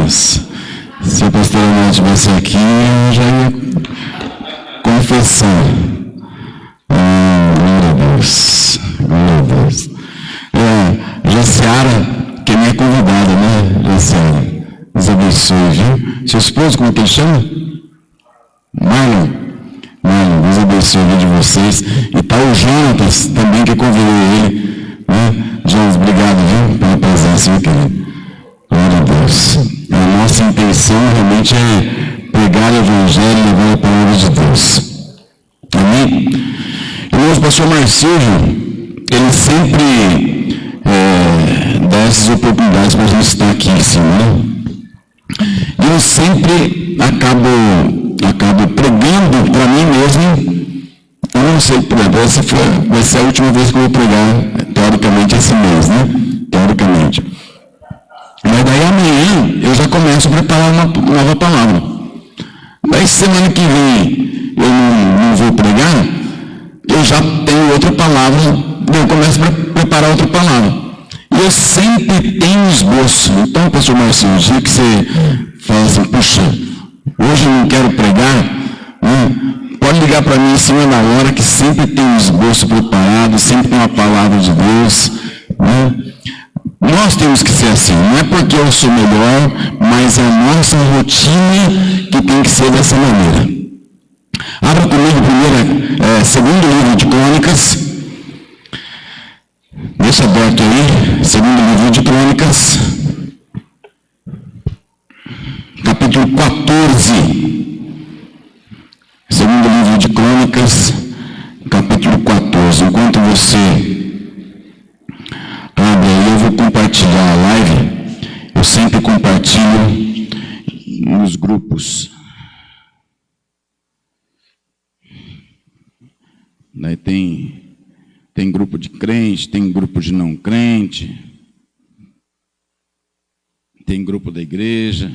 Deus. Se a pastora não estivesse aqui, eu já ia confessar. Glória a Deus. Glória a Deus. Jaciara, que é minha convidada, né? Jaciara. Deus abençoe, viu? Seu esposo, como que ele chama? Marlon. Deus abençoe o de vocês. E tá o Jonatas também, que eu convidei ele. Né? Jonas, obrigado, viu? Pela presença, meu querido. Glória a Deus. A nossa intenção realmente é pregar o Evangelho e levar a palavra de Deus. Amém? Irmãos, o pastor Marcílio, ele sempre dá essas oportunidades para a gente estar aqui em cima, né? E eu sempre acabo pregando para mim mesmo. Eu não sei, por exemplo, essa vai ser a última vez que eu vou pregar, teoricamente, esse mês, né? Teoricamente. Mas daí amanhã eu já começo a preparar uma nova palavra. Daí semana que vem eu não vou pregar, eu já tenho outra palavra, eu começo a preparar outra palavra. E eu sempre tenho esboço. Então, pastor Marcelo, eu que você fala assim, puxa, hoje eu não quero pregar, né? Pode ligar para mim em cima da hora, que sempre tem um esboço preparado, sempre tem uma palavra de Deus, né? Nós temos que ser assim, não é porque eu sou melhor, mas é a nossa rotina que tem que ser dessa maneira. Abra comigo segundo livro de Crônicas. Deixa aberto aí, segundo livro de Crônicas, capítulo 14. Segundo livro de Crônicas, capítulo 14. Enquanto você abre aí, eu vou compartilhar a live. Eu sempre compartilho nos grupos. Daí tem grupo de crente, tem grupo de não crente, tem grupo da igreja.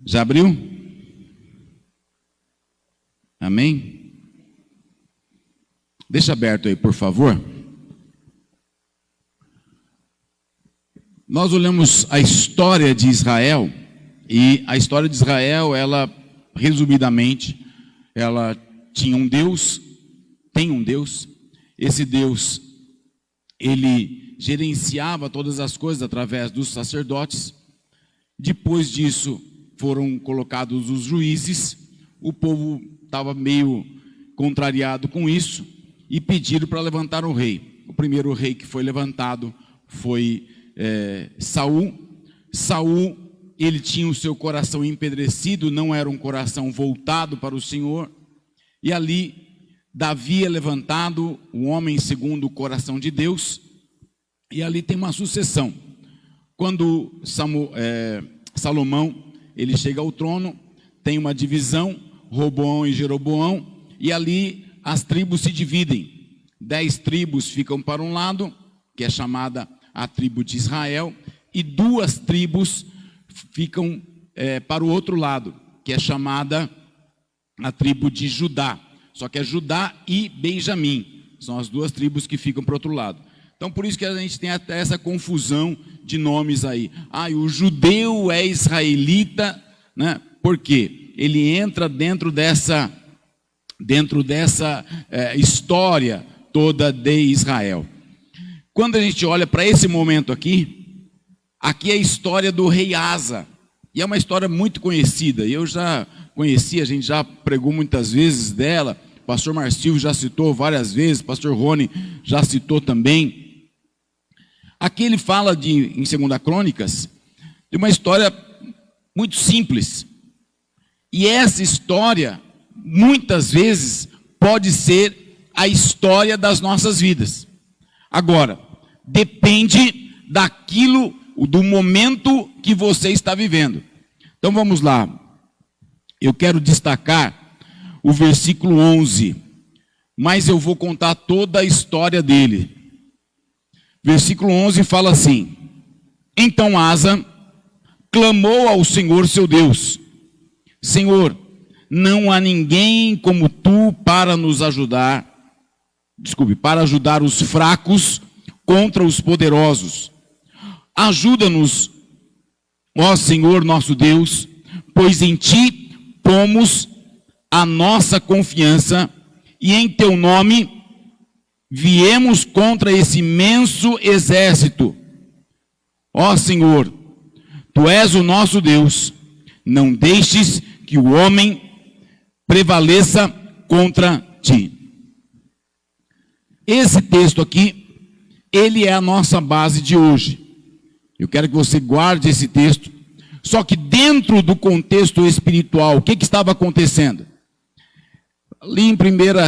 Já abriu? Amém? Deixa aberto aí, por favor. Nós olhamos a história de Israel, e a história de Israel, ela, resumidamente, ela tinha um Deus, tem um Deus. Esse Deus, ele gerenciava todas as coisas através dos sacerdotes. Depois disso, foram colocados os juízes. O povo estava meio contrariado com isso e pediram para levantar um rei. O primeiro rei que foi levantado foi Saul. Saul, ele tinha o seu coração empedrecido, não era um coração voltado para o Senhor. E ali, Davi é levantado, o homem segundo o coração de Deus. E ali tem uma sucessão. Quando Salomão, ele chega ao trono, tem uma divisão, Roboão e Jeroboão, e ali as tribos se dividem. 10 tribos ficam para um lado, que é chamada a tribo de Israel, e 2 tribos ficam para o outro lado, que é chamada a tribo de Judá. Só que é Judá e Benjamim, são as 2 tribos que ficam para o outro lado. Então, por isso que a gente tem até essa confusão de nomes aí. O judeu é israelita, né? Por quê? Ele entra dentro dessa história toda de Israel. Quando a gente olha para esse momento aqui é a história do rei Asa. E é uma história muito conhecida. Eu já conheci, a gente já pregou muitas vezes dela. O pastor Marcílio já citou várias vezes, o pastor Rony já citou também. Aqui ele fala em 2 Crônicas, de uma história muito simples. E essa história, muitas vezes, pode ser a história das nossas vidas. Agora, depende do momento que você está vivendo. Então vamos lá. Eu quero destacar o versículo 11, mas eu vou contar toda a história dele. Versículo 11 fala assim: Então Asa clamou ao Senhor seu Deus: Senhor, não há ninguém como tu para nos ajudar, para ajudar os fracos contra os poderosos. Ajuda-nos, ó Senhor nosso Deus, pois em Ti pomos a nossa confiança e em Teu nome viemos contra esse imenso exército. Ó Senhor, Tu és o nosso Deus, não deixes que o homem prevaleça contra Ti. Esse texto aqui, ele é a nossa base de hoje. Eu quero que você guarde esse texto. Só que dentro do contexto espiritual, o que estava acontecendo? Ali em 1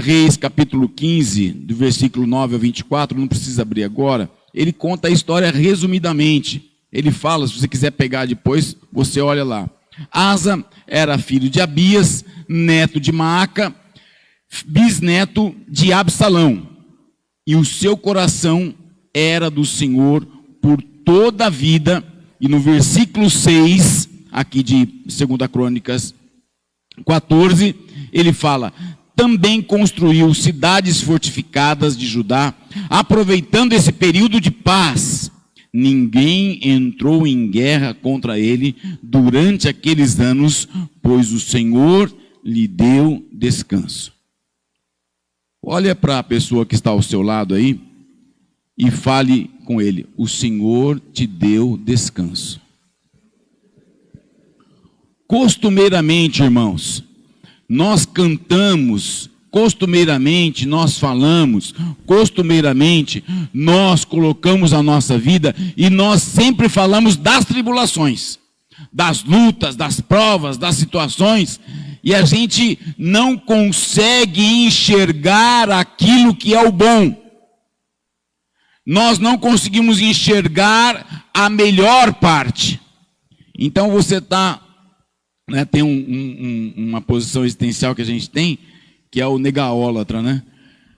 Reis, capítulo 15, do versículo 9 ao 24, não precisa abrir agora, ele conta a história resumidamente. Ele fala, se você quiser pegar depois, você olha lá. Asa era filho de Abias, neto de Maaca, bisneto de Absalão. E o seu coração era do Senhor por toda a vida. E no versículo 6, aqui de 2 Crônicas 14, ele fala: também construiu cidades fortificadas de Judá, aproveitando esse período de paz. Ninguém entrou em guerra contra ele durante aqueles anos, pois o Senhor lhe deu descanso. Olha para a pessoa que está ao seu lado aí e fale com ele: o Senhor te deu descanso. Costumeiramente, irmãos, nós cantamos, costumeiramente nós falamos, costumeiramente nós colocamos a nossa vida e nós sempre falamos das tribulações, das lutas, das provas, das situações, e a gente não consegue enxergar aquilo que é o bom. Nós não conseguimos enxergar a melhor parte. Então você está, né, tem uma posição existencial que a gente tem, que é o negaólatra, né?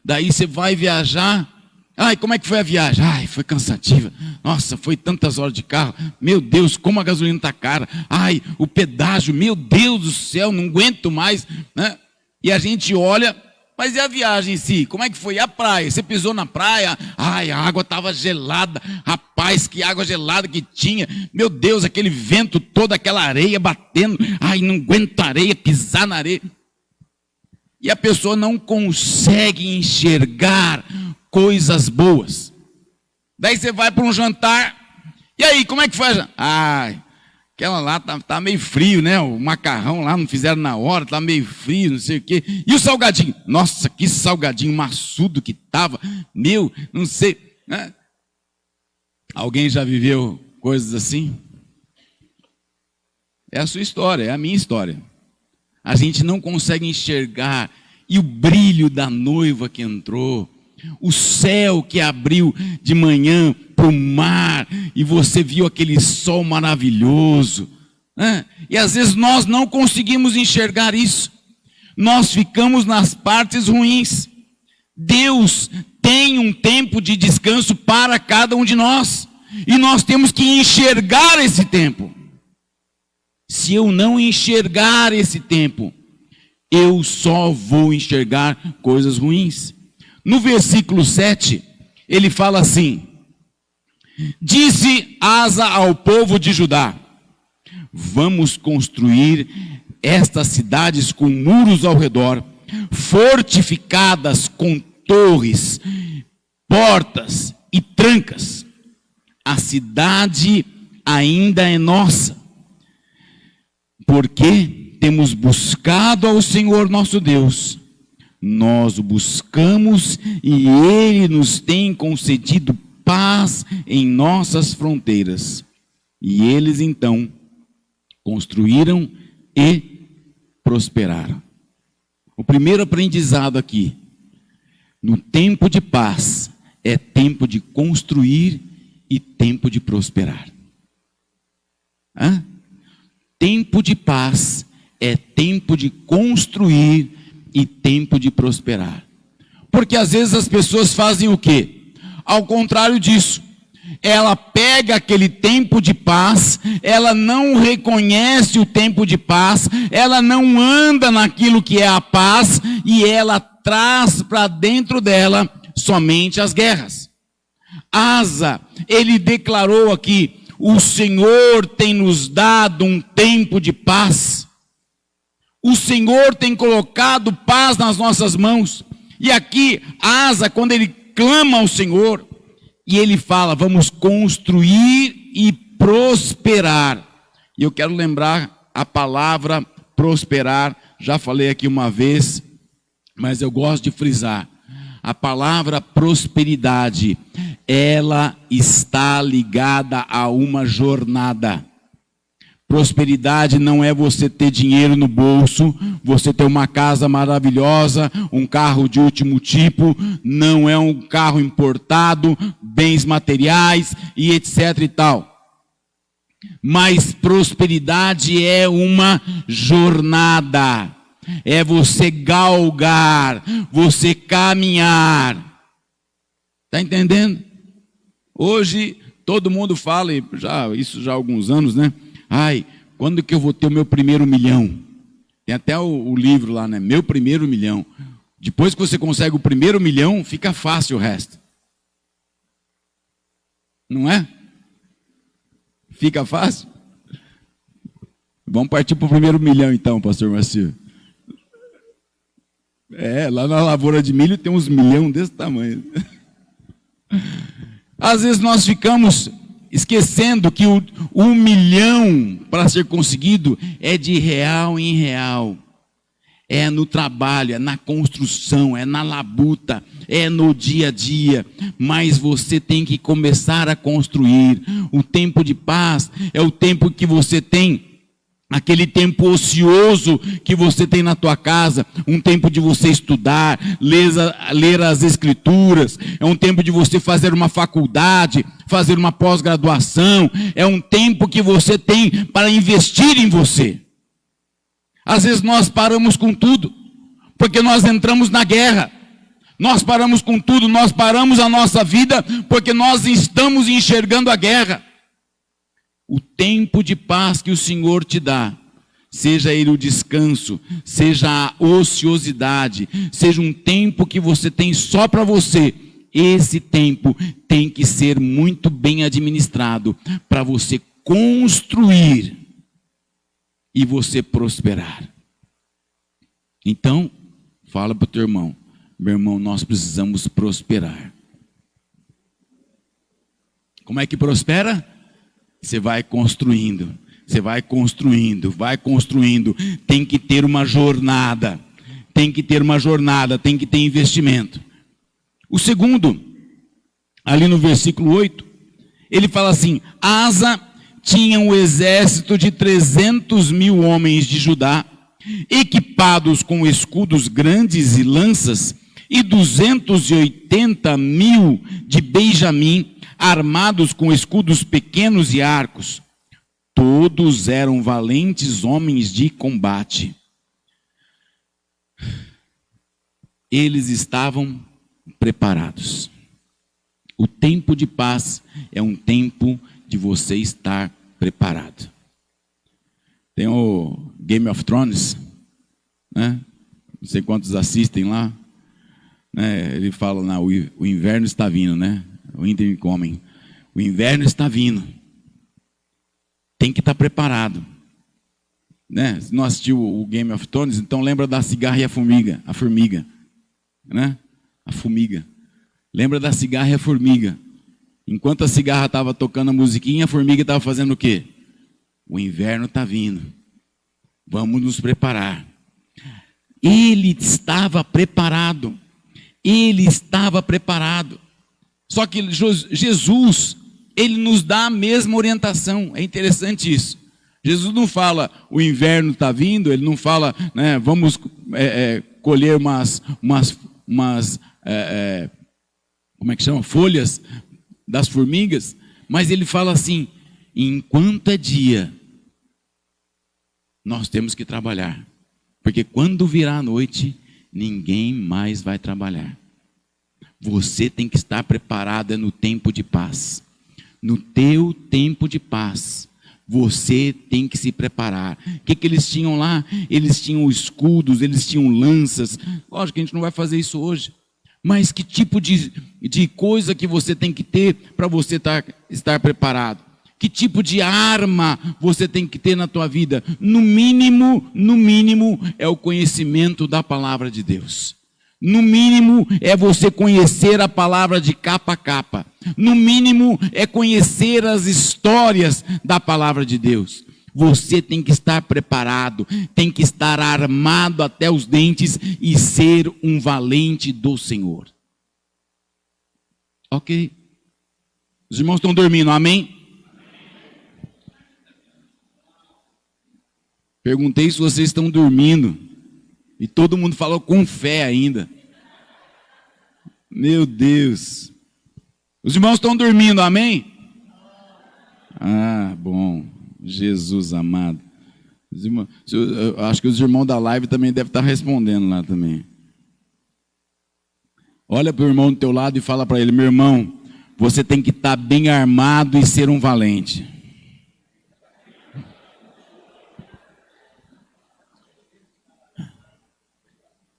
Daí você vai viajar. Ai, como é que foi a viagem? Ai, foi cansativa. Nossa, foi tantas horas de carro. Meu Deus, como a gasolina está cara. Ai, o pedágio, meu Deus do céu, não aguento mais, né? E a gente olha, mas e a viagem em si? Como é que foi? A praia? Você pisou na praia? Ai, a água estava gelada. Rapaz, que água gelada que tinha. Meu Deus, aquele vento todo, aquela areia batendo. Ai, não aguento a areia, pisar na areia. E a pessoa não consegue enxergar coisas boas. Daí você vai para um jantar. E aí, como é que foi? Ai, aquela lá tá meio frio, né? O macarrão lá não fizeram na hora, tá meio frio, não sei o quê. E o salgadinho? Nossa, que salgadinho maçudo que tava. Meu, não sei, né? Alguém já viveu coisas assim? É a sua história, é a minha história. A gente não consegue enxergar. E o brilho da noiva que entrou, o céu que abriu de manhã para o mar, e você viu aquele sol maravilhoso, né? E às vezes nós não conseguimos enxergar isso. Nós ficamos nas partes ruins. Deus tem um tempo de descanso para cada um de nós, e nós temos que enxergar esse tempo. Se eu não enxergar esse tempo, eu só vou enxergar coisas ruins. No versículo 7, ele fala assim: disse Asa ao povo de Judá: vamos construir estas cidades com muros ao redor, fortificadas com torres, portas e trancas. A cidade ainda é nossa, porque temos buscado ao Senhor nosso Deus. Nós o buscamos e Ele nos tem concedido paz em nossas fronteiras. E eles então construíram e prosperaram. O primeiro aprendizado aqui: no tempo de paz é tempo de construir e tempo de prosperar. Tempo de paz é tempo de construir e tempo de prosperar. Porque às vezes as pessoas fazem o quê? Ao contrário disso. Ela pega aquele tempo de paz, ela não reconhece o tempo de paz, ela não anda naquilo que é a paz, e ela traz para dentro dela somente as guerras. Asa, ele declarou aqui: o Senhor tem nos dado um tempo de paz. O Senhor tem colocado paz nas nossas mãos. E aqui, Asa, quando ele clama ao Senhor, e ele fala: vamos construir e prosperar. E eu quero lembrar a palavra prosperar, já falei aqui uma vez, mas eu gosto de frisar. A palavra prosperidade, ela está ligada a uma jornada. Prosperidade não é você ter dinheiro no bolso, você ter uma casa maravilhosa, um carro de último tipo, não é um carro importado, bens materiais e etc e tal. Mas prosperidade é uma jornada, é você galgar, você caminhar. Está entendendo? Hoje todo mundo fala, isso já há alguns anos, né? Ai, quando que eu vou ter o meu primeiro milhão? Tem até o livro lá, né? Meu primeiro milhão. Depois que você consegue o primeiro milhão, fica fácil o resto. Não é? Fica fácil? Vamos partir para o primeiro milhão então, pastor Marcio. Lá na lavoura de milho tem uns milhão desse tamanho. Às vezes nós ficamos esquecendo que o milhão para ser conseguido é de real em real. É no trabalho, é na construção, é na labuta, é no dia a dia. Mas você tem que começar a construir. O tempo de paz é o tempo que você tem, aquele tempo ocioso que você tem na tua casa, um tempo de você estudar, ler as escrituras, é um tempo de você fazer uma faculdade, fazer uma pós-graduação, é um tempo que você tem para investir em você. Às vezes nós paramos com tudo, porque nós entramos na guerra. Nós paramos com tudo, nós paramos a nossa vida, porque nós estamos enxergando a guerra. O tempo de paz que o Senhor te dá, seja ele o descanso, seja a ociosidade, seja um tempo que você tem só para você, esse tempo tem que ser muito bem administrado para você construir e você prosperar. Então, fala para o teu irmão: meu irmão, nós precisamos prosperar. Como é que prospera? Você vai construindo, você vai construindo, vai construindo. Tem que ter uma jornada, tem que ter uma jornada, tem que ter investimento. O segundo, ali no versículo 8, ele fala assim: Asa tinha um exército de 300.000 homens de Judá, equipados com escudos grandes e lanças, e 280.000 de Benjamim, armados com escudos pequenos e arcos. Todos eram valentes homens de combate. Eles estavam preparados. O tempo de paz é um tempo de você estar preparado. Tem o Game of Thrones, né? Não sei quantos assistem lá, né? Ele fala, não, o inverno está vindo, né? O Winter Coming. O inverno está vindo. Tem que estar preparado, né? Se não assistiu o Game of Thrones, então lembra da cigarra e a formiga, né? A formiga. Lembra da cigarra e a formiga. Enquanto a cigarra estava tocando a musiquinha, a formiga estava fazendo o quê? O inverno está vindo. Vamos nos preparar. Ele estava preparado. Ele estava preparado. Só que Jesus, ele nos dá a mesma orientação. É interessante isso. Jesus não fala, o inverno está vindo, ele não fala, né, vamos colher umas como é que chama? Folhas das formigas, mas ele fala assim: enquanto é dia, nós temos que trabalhar, porque quando virar a noite, ninguém mais vai trabalhar. Você tem que estar preparado no tempo de paz. No teu tempo de paz, você tem que se preparar. O que eles tinham lá? Eles tinham escudos, eles tinham lanças. Lógico que a gente não vai fazer isso hoje, Mas que tipo de coisa que você tem que ter para você estar preparado? Que tipo de arma você tem que ter na tua vida? No mínimo, é o conhecimento da palavra de Deus. No mínimo, é você conhecer a palavra de capa a capa. No mínimo, é conhecer as histórias da palavra de Deus. Você tem que estar preparado, tem que estar armado até os dentes e ser um valente do Senhor. Ok? Os irmãos estão dormindo, amém? Perguntei se vocês estão dormindo. E todo mundo falou com fé ainda. Meu Deus. Os irmãos estão dormindo, amém? Ah, bom. Jesus amado. Eu acho que os irmãos da live também devem estar respondendo lá também. Olha para o irmão do teu lado e fala para ele: meu irmão, você tem que estar bem armado e ser um valente.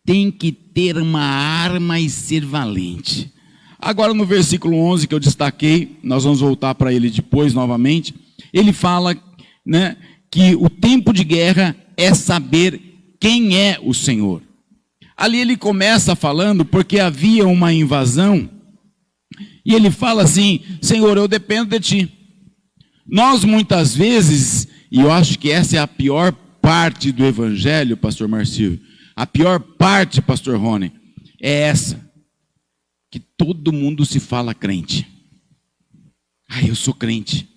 Tem que ter uma arma e ser valente. Agora no versículo 11 que eu destaquei, nós vamos voltar para ele depois novamente. Ele fala, né, que o tempo de guerra é saber quem é o Senhor. Ali ele começa falando porque havia uma invasão. E ele fala assim: Senhor, eu dependo de ti. Nós muitas vezes, e eu acho que essa é a pior parte do evangelho, pastor Marcílio, a pior parte, pastor Rony, é essa, que todo mundo se fala crente. Ai, eu sou crente.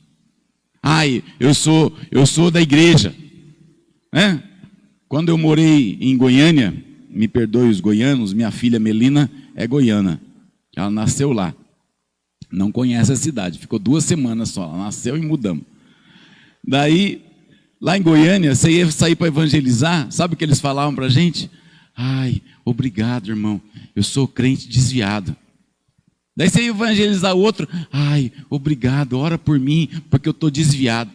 Ai, eu sou da igreja. Né? Quando eu morei em Goiânia, me perdoe os goianos, minha filha Melina é goiana. Ela nasceu lá. Não conhece a cidade, ficou 2 semanas só. Ela nasceu e mudamos. Daí, lá em Goiânia, você ia sair para evangelizar, sabe o que eles falavam para a gente? Ai, obrigado, irmão, eu sou crente desviado. Daí você ia evangelizar o outro: ai, obrigado, ora por mim, porque eu estou desviado.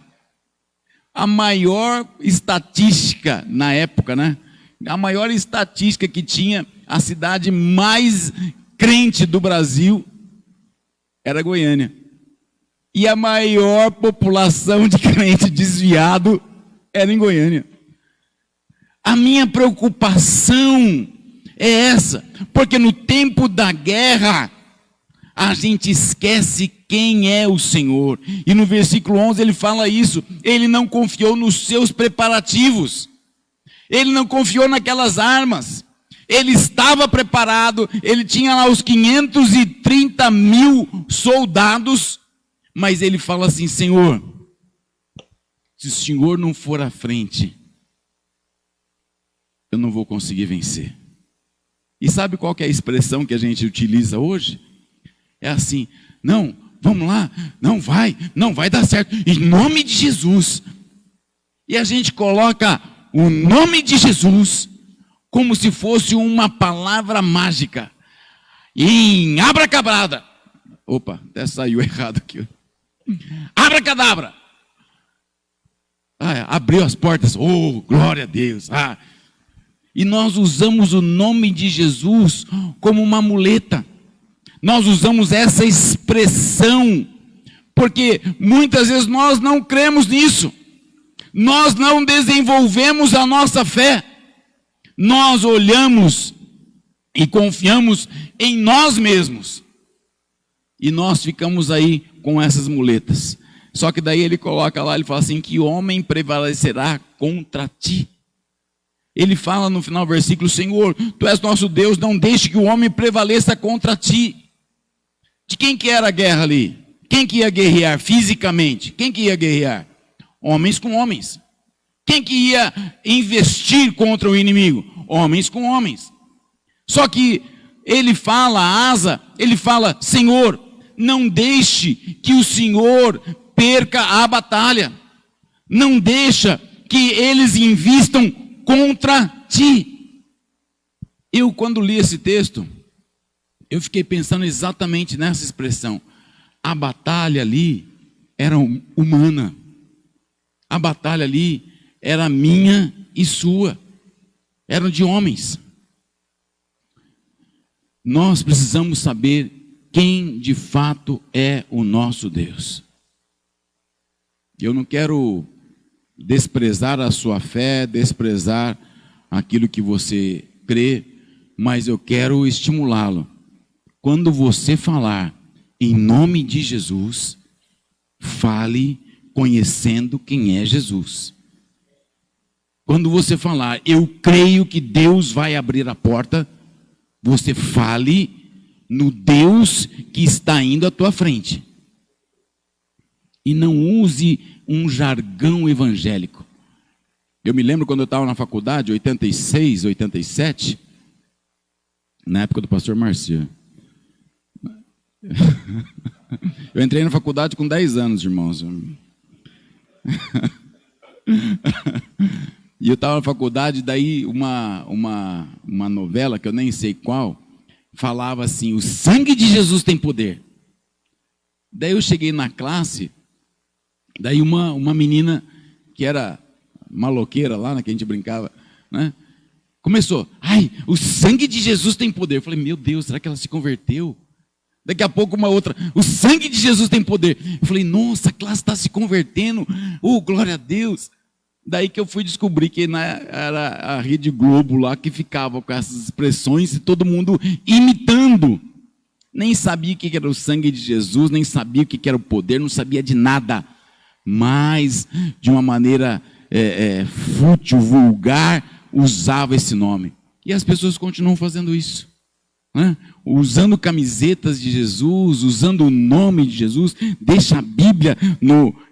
A maior estatística na época, né? A maior estatística que tinha, a cidade mais crente do Brasil era Goiânia. E a maior população de crente desviado era em Goiânia. A minha preocupação é essa, porque no tempo da guerra, a gente esquece quem é o Senhor. E no versículo 11 ele fala isso: ele não confiou nos seus preparativos, ele não confiou naquelas armas, ele estava preparado, ele tinha lá os 530 mil soldados, mas ele fala assim: Senhor, se o Senhor não for à frente, eu não vou conseguir vencer. E sabe qual que é a expressão que a gente utiliza hoje? É assim: não, vamos lá, não vai dar certo, em nome de Jesus. E a gente coloca o nome de Jesus como se fosse uma palavra mágica. Em abracadabra. Opa, até saiu errado aqui. Abracadabra. Abriu as portas. Oh, glória a Deus. E nós usamos o nome de Jesus como uma muleta. Nós usamos essa expressão porque muitas vezes nós não cremos nisso. Nós não desenvolvemos a nossa fé. Nós olhamos e confiamos em nós mesmos. E nós ficamos aí com essas muletas. Só que daí ele coloca lá, ele fala assim: que homem prevalecerá contra ti? Ele fala no final do versículo: Senhor, tu és nosso Deus, não deixe que o homem prevaleça contra ti. De quem que era a guerra ali? Quem que ia guerrear fisicamente? Quem que ia guerrear? Homens com homens. Quem que ia investir contra o inimigo? Homens com homens. Só que ele fala, Asa, ele fala: Senhor, não deixe que o Senhor perca a batalha. Não deixa que eles invistam contra ti. Eu, quando li esse texto, eu fiquei pensando exatamente nessa expressão. A batalha ali era humana. A batalha ali era minha e sua. Eram de homens. nós precisamos saber quem de fato é o nosso Deus. Eu não quero desprezar a sua fé, desprezar aquilo que você crê, mas eu quero estimulá-lo. Quando você falar em nome de Jesus, fale conhecendo quem é Jesus. Quando você falar, eu creio que Deus vai abrir a porta, você fale no Deus que está indo à tua frente. E não use um jargão evangélico. Eu me lembro quando eu estava na faculdade, 86, 87, na época do pastor Marcio. Eu entrei na faculdade com 10 anos, irmãos. E eu estava na faculdade, daí uma novela, que eu nem sei qual, falava assim, o sangue de Jesus tem poder. Daí eu cheguei na classe, daí uma menina que era maloqueira lá, que a gente brincava, né? Começou, ai, o sangue de Jesus tem poder. Eu falei, meu Deus, será que ela se converteu? Daqui a pouco uma outra, o sangue de Jesus tem poder. Eu falei, nossa, a classe está se convertendo, glória a Deus. Daí que eu fui descobrir que era a Rede Globo lá que ficava com essas expressões e todo mundo imitando. Nem sabia o que era o sangue de Jesus, nem sabia o que era o poder, não sabia de nada. Mas, de uma maneira fútil, vulgar, usava esse nome. E as pessoas continuam fazendo isso, né? Usando camisetas de Jesus, usando o nome de Jesus, deixa a Bíblia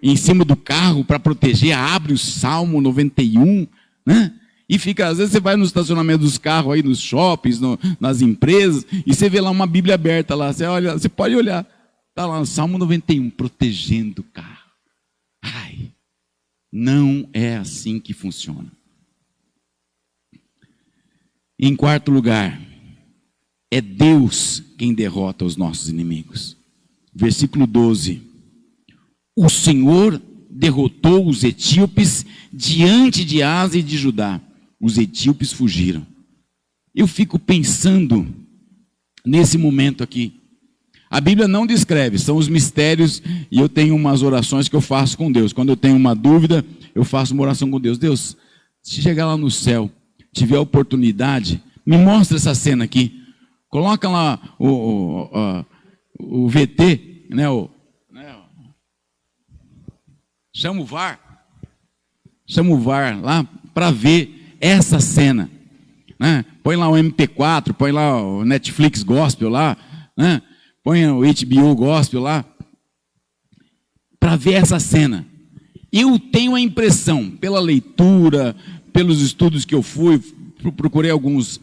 em cima do carro para proteger, abre o Salmo 91, né? E fica, às vezes você vai no estacionamento dos carros, aí nos shoppings, nas empresas, e você vê lá uma Bíblia aberta lá, você pode olhar, está lá no Salmo 91, protegendo o carro. Ai, não é assim que funciona. Em quarto lugar, é Deus quem derrota os nossos inimigos. Versículo 12. O Senhor derrotou os etíopes diante de Asa e de Judá. Os etíopes fugiram. Eu fico pensando nesse momento aqui. A Bíblia não descreve, são os mistérios, e eu tenho umas orações que eu faço com Deus. Quando eu tenho uma dúvida, eu faço uma oração com Deus. Deus, se chegar lá no céu, tiver a oportunidade, me mostra essa cena aqui. Coloca lá o VT, né? Chama o VAR lá para ver essa cena, né? Põe lá o MP4, põe lá o Netflix Gospel lá, né? Põe o HBO Gospel lá, para ver essa cena. Eu tenho a impressão, pela leitura, pelos estudos que eu fui, procurei alguns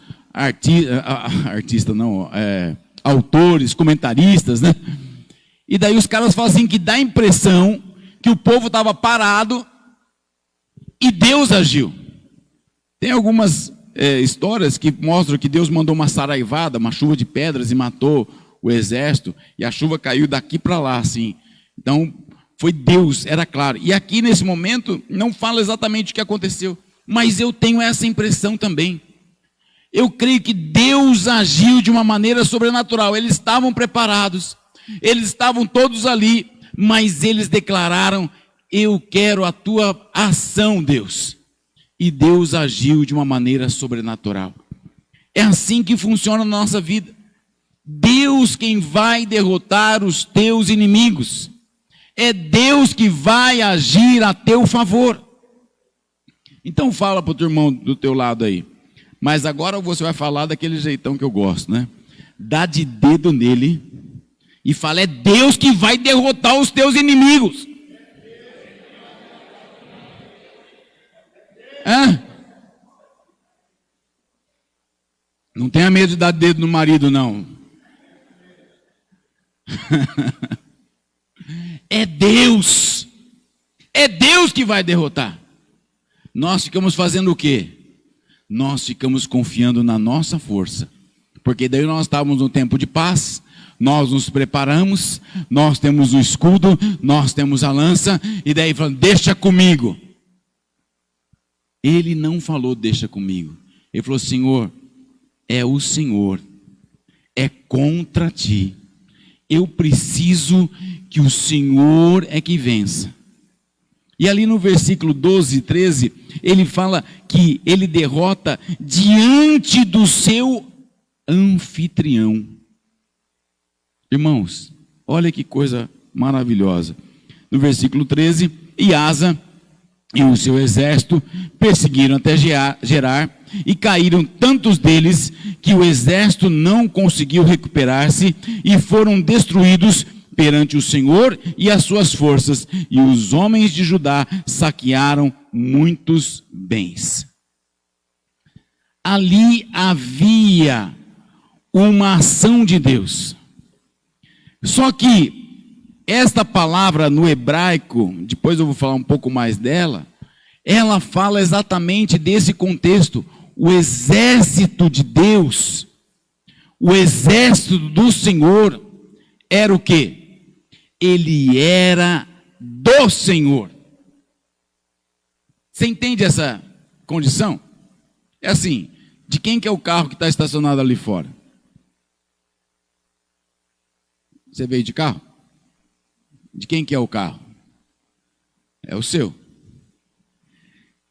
autores, comentaristas, né? E daí os caras falam assim, que dá a impressão que o povo estava parado e Deus agiu. Tem algumas histórias que mostram que Deus mandou uma saraivada, uma chuva de pedras e matou o exército, e a chuva caiu daqui para lá, assim. Então, foi Deus, era claro. E aqui nesse momento, não fala exatamente o que aconteceu, mas eu tenho essa impressão também. Eu creio que Deus agiu de uma maneira sobrenatural. Eles estavam preparados, eles estavam todos ali, mas eles declararam, eu quero a tua ação, Deus. E Deus agiu de uma maneira sobrenatural. É assim que funciona na nossa vida. Deus quem vai derrotar os teus inimigos. É Deus que vai agir a teu favor. Então fala para o teu irmão do teu lado aí. Mas agora você vai falar daquele jeitão que eu gosto, né? Dá de dedo nele e fala, é Deus que vai derrotar os teus inimigos. Não tenha medo de dar dedo no marido, não. É Deus que vai derrotar. Nós ficamos fazendo o quê? Nós ficamos confiando na nossa força, porque daí nós estávamos no tempo de paz, nós nos preparamos, nós temos o escudo, nós temos a lança, e daí falando, deixa comigo. Ele não falou, deixa comigo. Ele falou, Senhor, é o Senhor é contra ti. Eu preciso que o Senhor é que vença. E ali no versículo 12 e 13, ele fala que ele derrota diante do seu anfitrião. Irmãos, olha que coisa maravilhosa. No versículo 13, e Asa e o seu exército perseguiram até Gerar, e caíram tantos deles que o exército não conseguiu recuperar-se, e foram destruídos perante o Senhor e as suas forças, e os homens de Judá saquearam muitos bens. Ali havia uma ação de Deus. Só que esta palavra no hebraico, depois eu vou falar um pouco mais dela, ela fala exatamente desse contexto. O exército de Deus, o exército do Senhor, era o quê? Ele era do Senhor. Você entende essa condição? É assim, de quem que é o carro que está estacionado ali fora? Você veio de carro? De quem que é o carro? É o seu.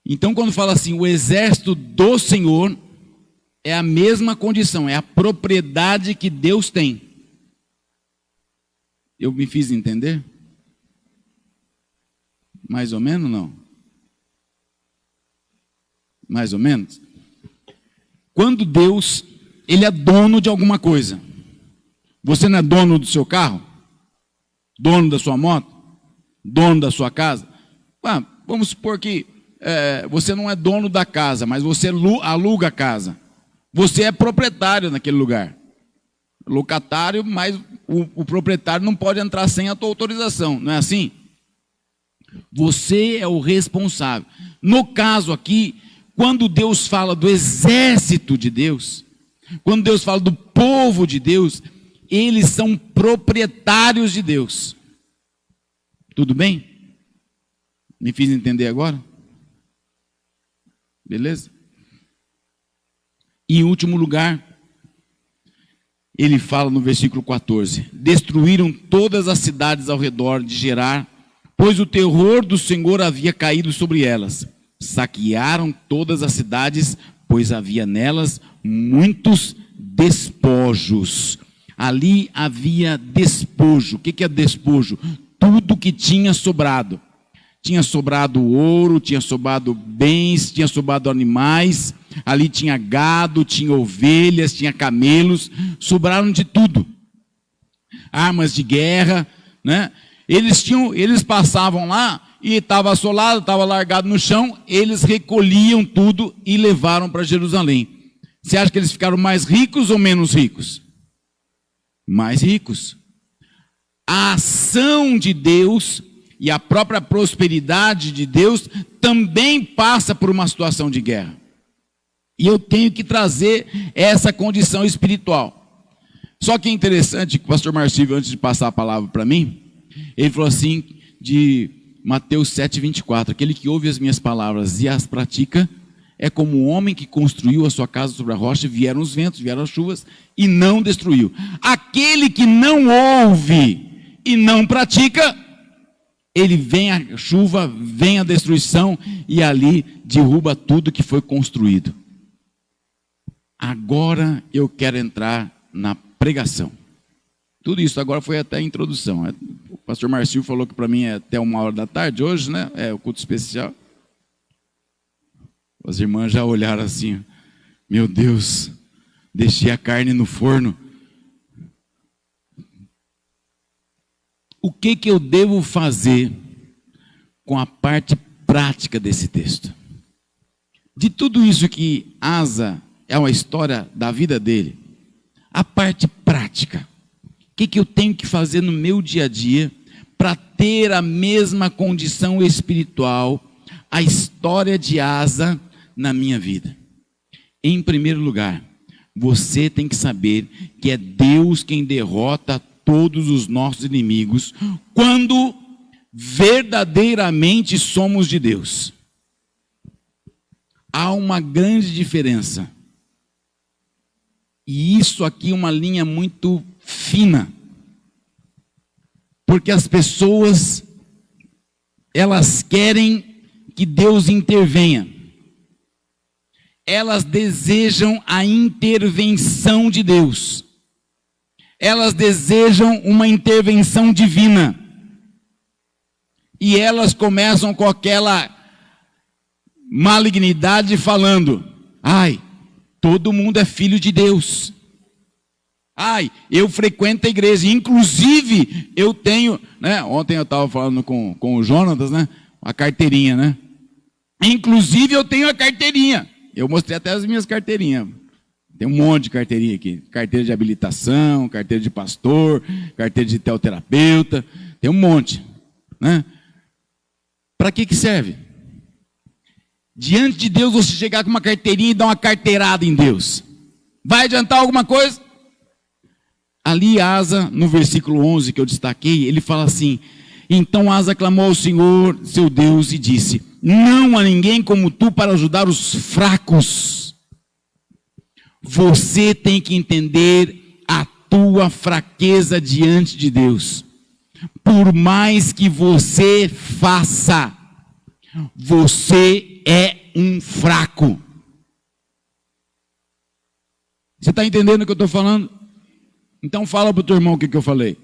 Então, quando fala assim, o exército do Senhor, é a mesma condição, é a propriedade que Deus tem. Eu me fiz entender? Mais ou menos, não? Mais ou menos? Quando Deus, Ele é dono de alguma coisa. Você não é dono do seu carro? Dono da sua moto? Dono da sua casa? Vamos supor que você não é dono da casa, mas você aluga a casa. Você é proprietário naquele lugar. Locatário, mas o proprietário não pode entrar sem a tua autorização, não é assim? Você é o responsável. No caso aqui, quando Deus fala do exército de Deus, quando Deus fala do povo de Deus, eles são proprietários de Deus. Tudo bem? Me fiz entender agora? Beleza? E em último lugar, ele fala no versículo 14: destruíram todas as cidades ao redor de Gerar, pois o terror do Senhor havia caído sobre elas. Saquearam todas as cidades, pois havia nelas muitos despojos. Ali havia despojo. O que é despojo? Tudo que tinha sobrado. Tinha sobrado ouro, tinha sobrado bens, tinha sobrado animais, ali tinha gado, tinha ovelhas, tinha camelos, sobraram de tudo. Armas de guerra, né? Eles passavam lá e estava assolado, estava largado no chão, eles recolhiam tudo e levaram para Jerusalém. Você acha que eles ficaram mais ricos ou menos ricos? Mais ricos. A ação de Deus e a própria prosperidade de Deus também passa por uma situação de guerra. E eu tenho que trazer essa condição espiritual. Só que é interessante que o pastor Marcílio, antes de passar a palavra para mim, ele falou assim, de Mateus 7:24, aquele que ouve as minhas palavras e as pratica, é como um homem que construiu a sua casa sobre a rocha, vieram os ventos, vieram as chuvas e não destruiu. Aquele que não ouve e não pratica, ele vem a chuva, vem a destruição e ali derruba tudo que foi construído. Agora eu quero entrar na pregação. Tudo isso agora foi até a introdução. O pastor Marcílio falou que para mim é até 13h hoje, né? É o culto especial. As irmãs já olharam assim, meu Deus, deixei a carne no forno. O que eu devo fazer com a parte prática desse texto? De tudo isso que Asa é uma história da vida dele, a parte prática. O que eu tenho que fazer no meu dia a dia para ter a mesma condição espiritual, a história de Asa na minha vida? Em primeiro lugar, você tem que saber que é Deus quem derrota todos os nossos inimigos quando verdadeiramente somos de Deus. Há uma grande diferença E isso aqui é uma linha muito fina. Porque as pessoas, elas querem que Deus intervenha. Elas desejam a intervenção de Deus. Elas desejam uma intervenção divina. E elas começam com aquela malignidade falando: ai, todo mundo é filho de Deus. Ai, eu frequento a igreja. Inclusive, eu tenho, né? Ontem eu estava falando com o Jonatas, né? A carteirinha, né? Inclusive, eu tenho a carteirinha. Eu mostrei até as minhas carteirinhas. Tem um monte de carteirinha aqui. Carteira de habilitação, carteira de pastor, carteira de teoterapeuta. Tem um monte, né? Para que serve? Diante de Deus, você chegar com uma carteirinha e dar uma carteirada em Deus. Vai adiantar alguma coisa? Ali Asa, no versículo 11 que eu destaquei, ele fala assim: então Asa clamou ao Senhor, seu Deus, e disse: não há ninguém como tu para ajudar os fracos. Você tem que entender a tua fraqueza diante de Deus. Por mais que você faça, você é um fraco. Você está entendendo o que eu estou falando? Então fala para o teu irmão o que eu falei.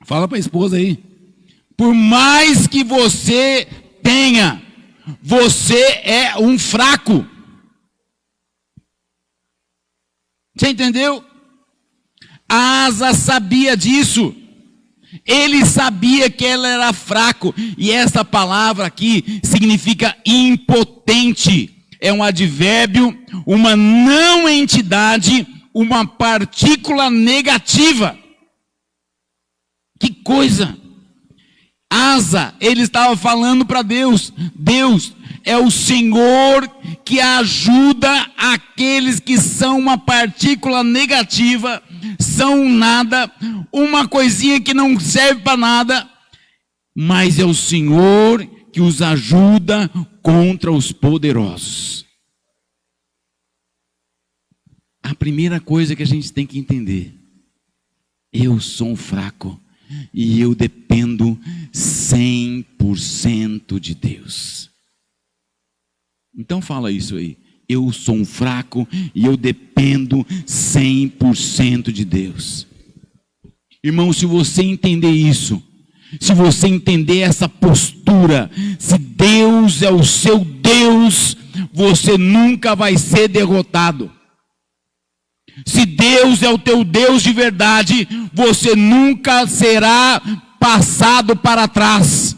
Fala para a esposa aí. Por mais que você tenha, você é um fraco. Você entendeu? Asa sabia disso. Ele sabia que ela era fraco. E essa palavra aqui significa impotente. É um advérbio, uma não entidade, uma partícula negativa. Que coisa! Asa, ele estava falando para Deus: Deus é o Senhor que ajuda aqueles que são uma partícula negativa, são nada, uma coisinha que não serve para nada, mas é o Senhor que os ajuda contra os poderosos. A primeira coisa que a gente tem que entender: eu sou um fraco. E eu dependo 100% de Deus. Então fala isso aí. Eu sou um fraco e eu dependo 100% de Deus. Irmão, se você entender isso, se você entender essa postura, se Deus é o seu Deus, você nunca vai ser derrotado. Se Deus é o teu Deus de verdade, você nunca será passado para trás.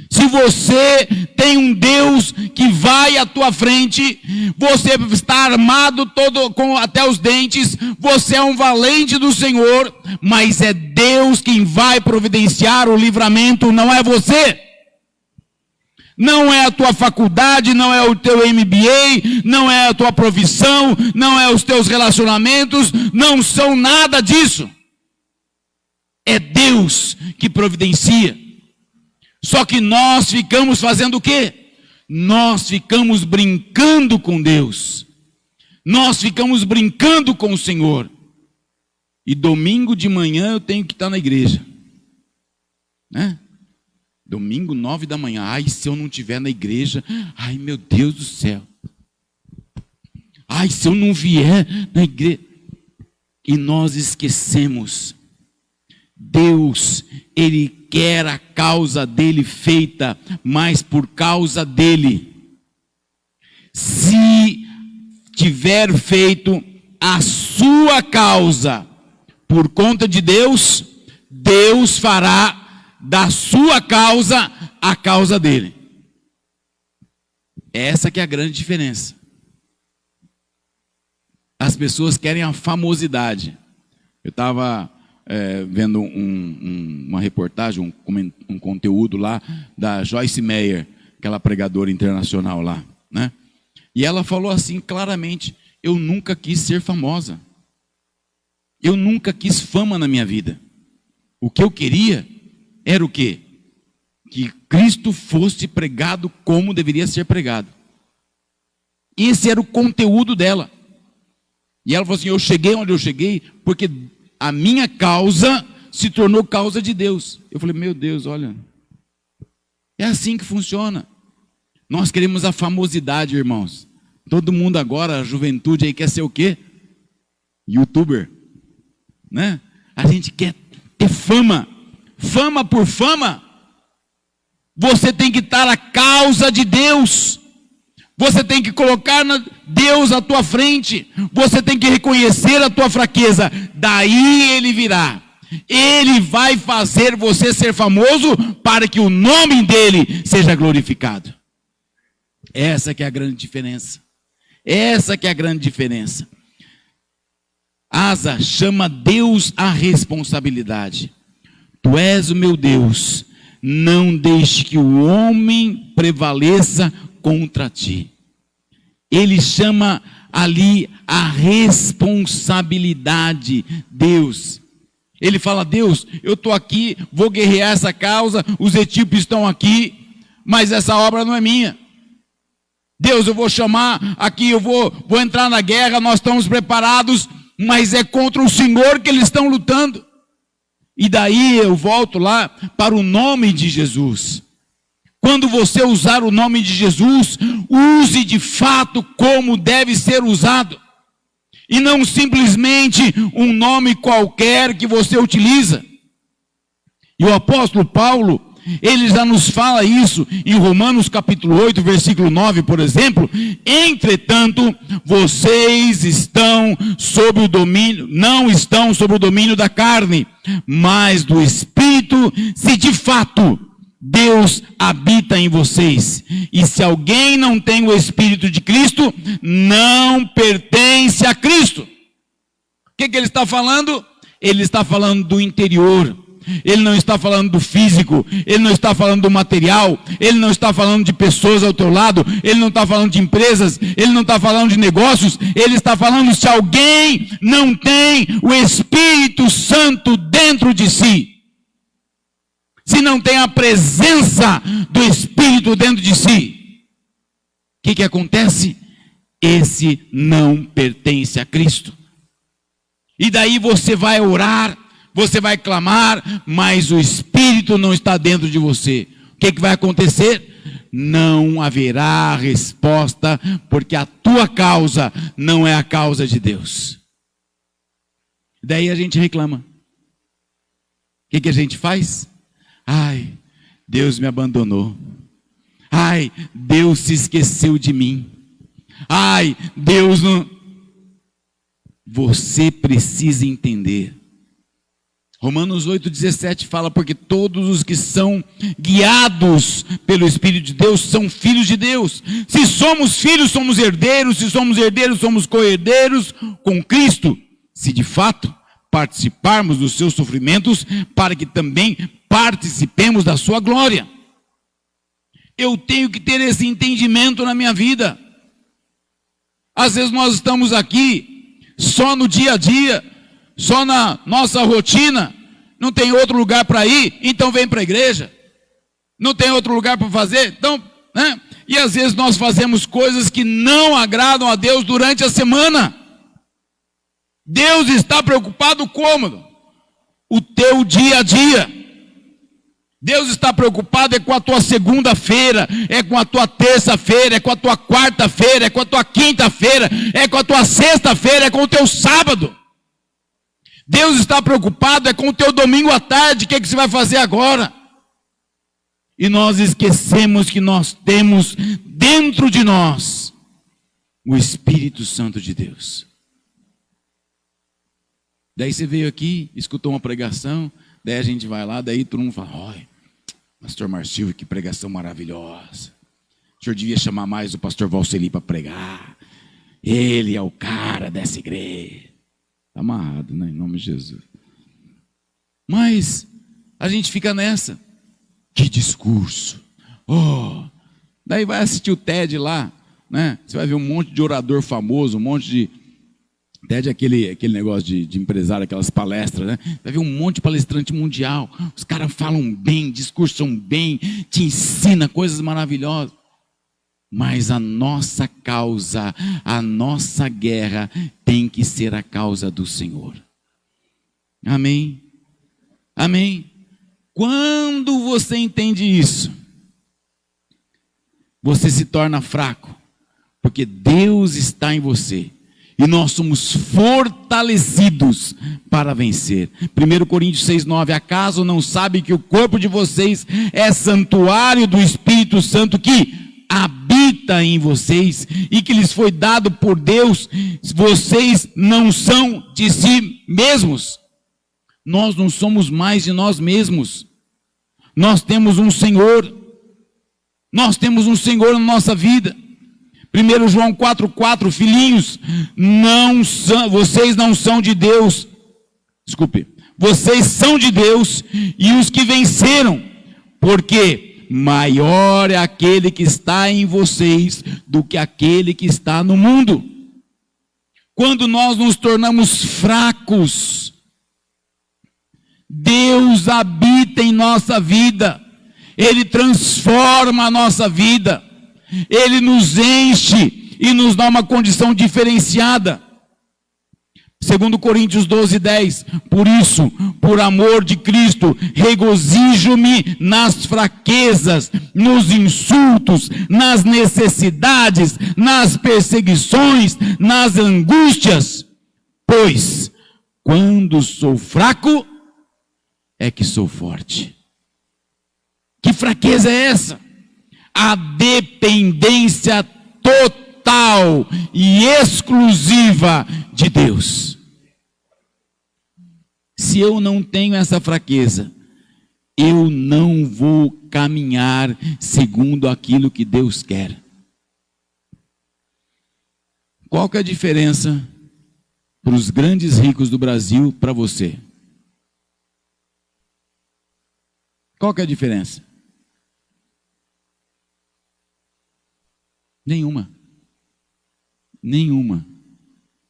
Se você tem um Deus que vai à tua frente, você está armado todo até os dentes, você é um valente do Senhor, mas é Deus quem vai providenciar o livramento, não é você. Não é a tua faculdade, não é o teu MBA, não é a tua profissão, não é os teus relacionamentos, não são nada disso. É Deus que providencia. Só que nós ficamos fazendo o quê? Nós ficamos brincando com Deus. Nós ficamos brincando com o Senhor. E domingo de manhã eu tenho que estar na igreja, né? Domingo, 9 da manhã. Ai, se eu não estiver na igreja, ai, meu Deus do céu. Ai, se eu não vier na igreja. E nós esquecemos. Deus, Ele quer a causa dele feita, mas por causa dele. Se tiver feito a sua causa por conta de Deus, Deus fará da sua causa a causa dele. Essa que é a grande diferença. As pessoas querem a famosidade. Eu estava vendo uma reportagem, um conteúdo lá da Joyce Meyer, aquela pregadora internacional lá, né? E ela falou assim claramente: eu nunca quis ser famosa. Eu nunca quis fama na minha vida. O que eu queria era o quê? que Cristo fosse pregado como deveria ser pregado. Esse era o conteúdo dela. E ela falou assim: eu cheguei onde eu cheguei porque a minha causa se tornou causa de Deus. Eu falei: meu Deus, olha, é assim que funciona. Nós queremos a famosidade, irmãos. Todo mundo agora, a juventude aí quer ser o quê? YouTuber, né? A gente quer ter fama. Fama por fama. Você tem que estar a causa de Deus. Você tem que colocar Deus à tua frente. Você tem que reconhecer a tua fraqueza. Daí Ele virá. Ele vai fazer você ser famoso para que o nome dEle seja glorificado. Essa que é a grande diferença. Essa que é a grande diferença. Asa chama Deus à responsabilidade. Tu és o meu Deus. Não deixe que o homem prevaleça contra ti. Ele chama ali a responsabilidade. Deus. Ele fala: Deus, eu estou aqui, vou guerrear essa causa, os etíopes estão aqui, mas essa obra não é minha. Deus, eu vou chamar aqui, eu vou entrar na guerra, nós estamos preparados, mas é contra o Senhor que eles estão lutando. E daí eu volto lá para o nome de Jesus. Quando você usar o nome de Jesus, use de fato como deve ser usado. E não simplesmente um nome qualquer que você utiliza. E o apóstolo Paulo, ele já nos fala isso em Romanos capítulo 8, versículo 9, por exemplo. Entretanto, vocês estão sob o domínio, não estão sob o domínio da carne, mas do Espírito, se de fato Deus habita em vocês. E se alguém não tem o Espírito de Cristo, não pertence a Cristo. O que ele está falando? Ele está falando do interior. Ele não está falando do físico, ele não está falando do material, ele não está falando de pessoas ao teu lado, ele não está falando de empresas, ele não está falando de negócios, ele está falando se alguém não tem o Espírito Santo dentro de si. Se não tem a presença do Espírito dentro de si, o que acontece? Esse não pertence a Cristo. E daí você vai orar, você vai clamar, mas o Espírito não está dentro de você. O que vai acontecer? Não haverá resposta, porque a tua causa não é a causa de Deus. Daí a gente reclama. O que a gente faz? Ai, Deus me abandonou. Ai, Deus se esqueceu de mim. Ai, Deus não... Você precisa entender. Romanos 8,17 fala: porque todos os que são guiados pelo Espírito de Deus são filhos de Deus. Se somos filhos, somos herdeiros. Se somos herdeiros, somos co-herdeiros com Cristo. Se de fato participarmos dos seus sofrimentos, para que também participemos da sua glória. Eu tenho que ter esse entendimento na minha vida. Às vezes nós estamos aqui só no dia a dia, só na nossa rotina, não tem outro lugar para ir, então vem para a igreja. Não tem outro lugar para fazer, então, né? E às vezes nós fazemos coisas que não agradam a Deus durante a semana. Deus está preocupado como? O teu dia a dia. Deus está preocupado com a tua segunda-feira, é com a tua terça-feira, é com a tua quarta-feira, é com a tua quinta-feira, é com a tua sexta-feira, é com o teu sábado. Deus está preocupado com o teu domingo à tarde, o que você vai fazer agora? E nós esquecemos que nós temos dentro de nós o Espírito Santo de Deus. Daí você veio aqui, escutou uma pregação, daí a gente vai lá, daí todo mundo fala: olha, pastor Marcílio, que pregação maravilhosa. O senhor devia chamar mais o pastor Valceli para pregar. Ele é o cara dessa igreja. Está amarrado, né? Em nome de Jesus. Mas a gente fica nessa. Que discurso. Oh, daí vai assistir o TED lá, né? Você vai ver um monte de orador famoso, um monte Até aquele negócio de empresário, aquelas palestras, né? Vai ver um monte de palestrante mundial. Os caras falam bem, discursam bem, te ensina coisas maravilhosas. Mas a nossa causa, a nossa guerra tem que ser a causa do Senhor. Amém? Amém? Quando você entende isso, você se torna fraco, porque Deus está em você. E nós somos fortalecidos para vencer. 1 Coríntios 6,9. Acaso não sabe que o corpo de vocês é santuário do Espírito Santo que habita em vocês e que lhes foi dado por Deus? Vocês não são de si mesmos. Nós não somos mais de nós mesmos. Nós temos um Senhor. Nós temos um Senhor na nossa vida. 1 João 4,4, filhinhos, vocês não são de Deus, vocês são de Deus e os que venceram, porque maior é aquele que está em vocês do que aquele que está no mundo. Quando nós nos tornamos fracos, Deus habita em nossa vida, Ele transforma a nossa vida, Ele nos enche e nos dá uma condição diferenciada. 2 Coríntios 12:10. Por isso, por amor de Cristo, regozijo-me nas fraquezas, nos insultos, nas necessidades, nas perseguições, nas angústias. Pois, quando sou fraco, é que sou forte. Que fraqueza é essa? A dependência total e exclusiva de Deus. Se eu não tenho essa fraqueza, eu não vou caminhar segundo aquilo que Deus quer. Qual que é a diferença para os grandes ricos do Brasil para você? Qual que é a diferença? Nenhuma.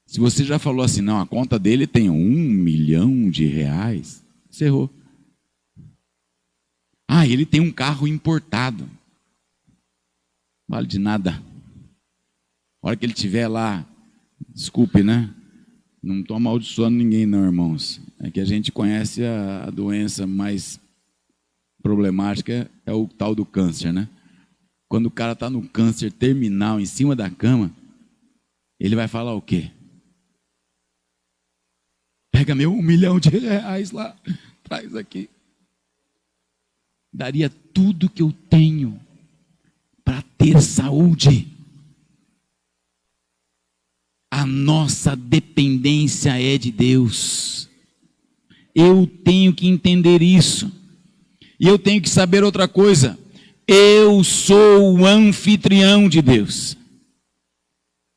Se você já falou assim, não, a conta dele tem R$1 milhão, você errou. Ah, ele tem um carro importado. Vale de nada. A hora que ele estiver lá, desculpe, né? Não estou amaldiçoando ninguém não, irmãos. É que a gente conhece a doença mais problemática, é o tal do câncer, né? Quando o cara está no câncer terminal, em cima da cama, ele vai falar o quê? Pega meu R$1 milhão lá, traz aqui. Daria tudo que eu tenho para ter saúde. A nossa dependência é de Deus. Eu tenho que entender isso. E eu tenho que saber outra coisa. Eu sou o anfitrião de Deus.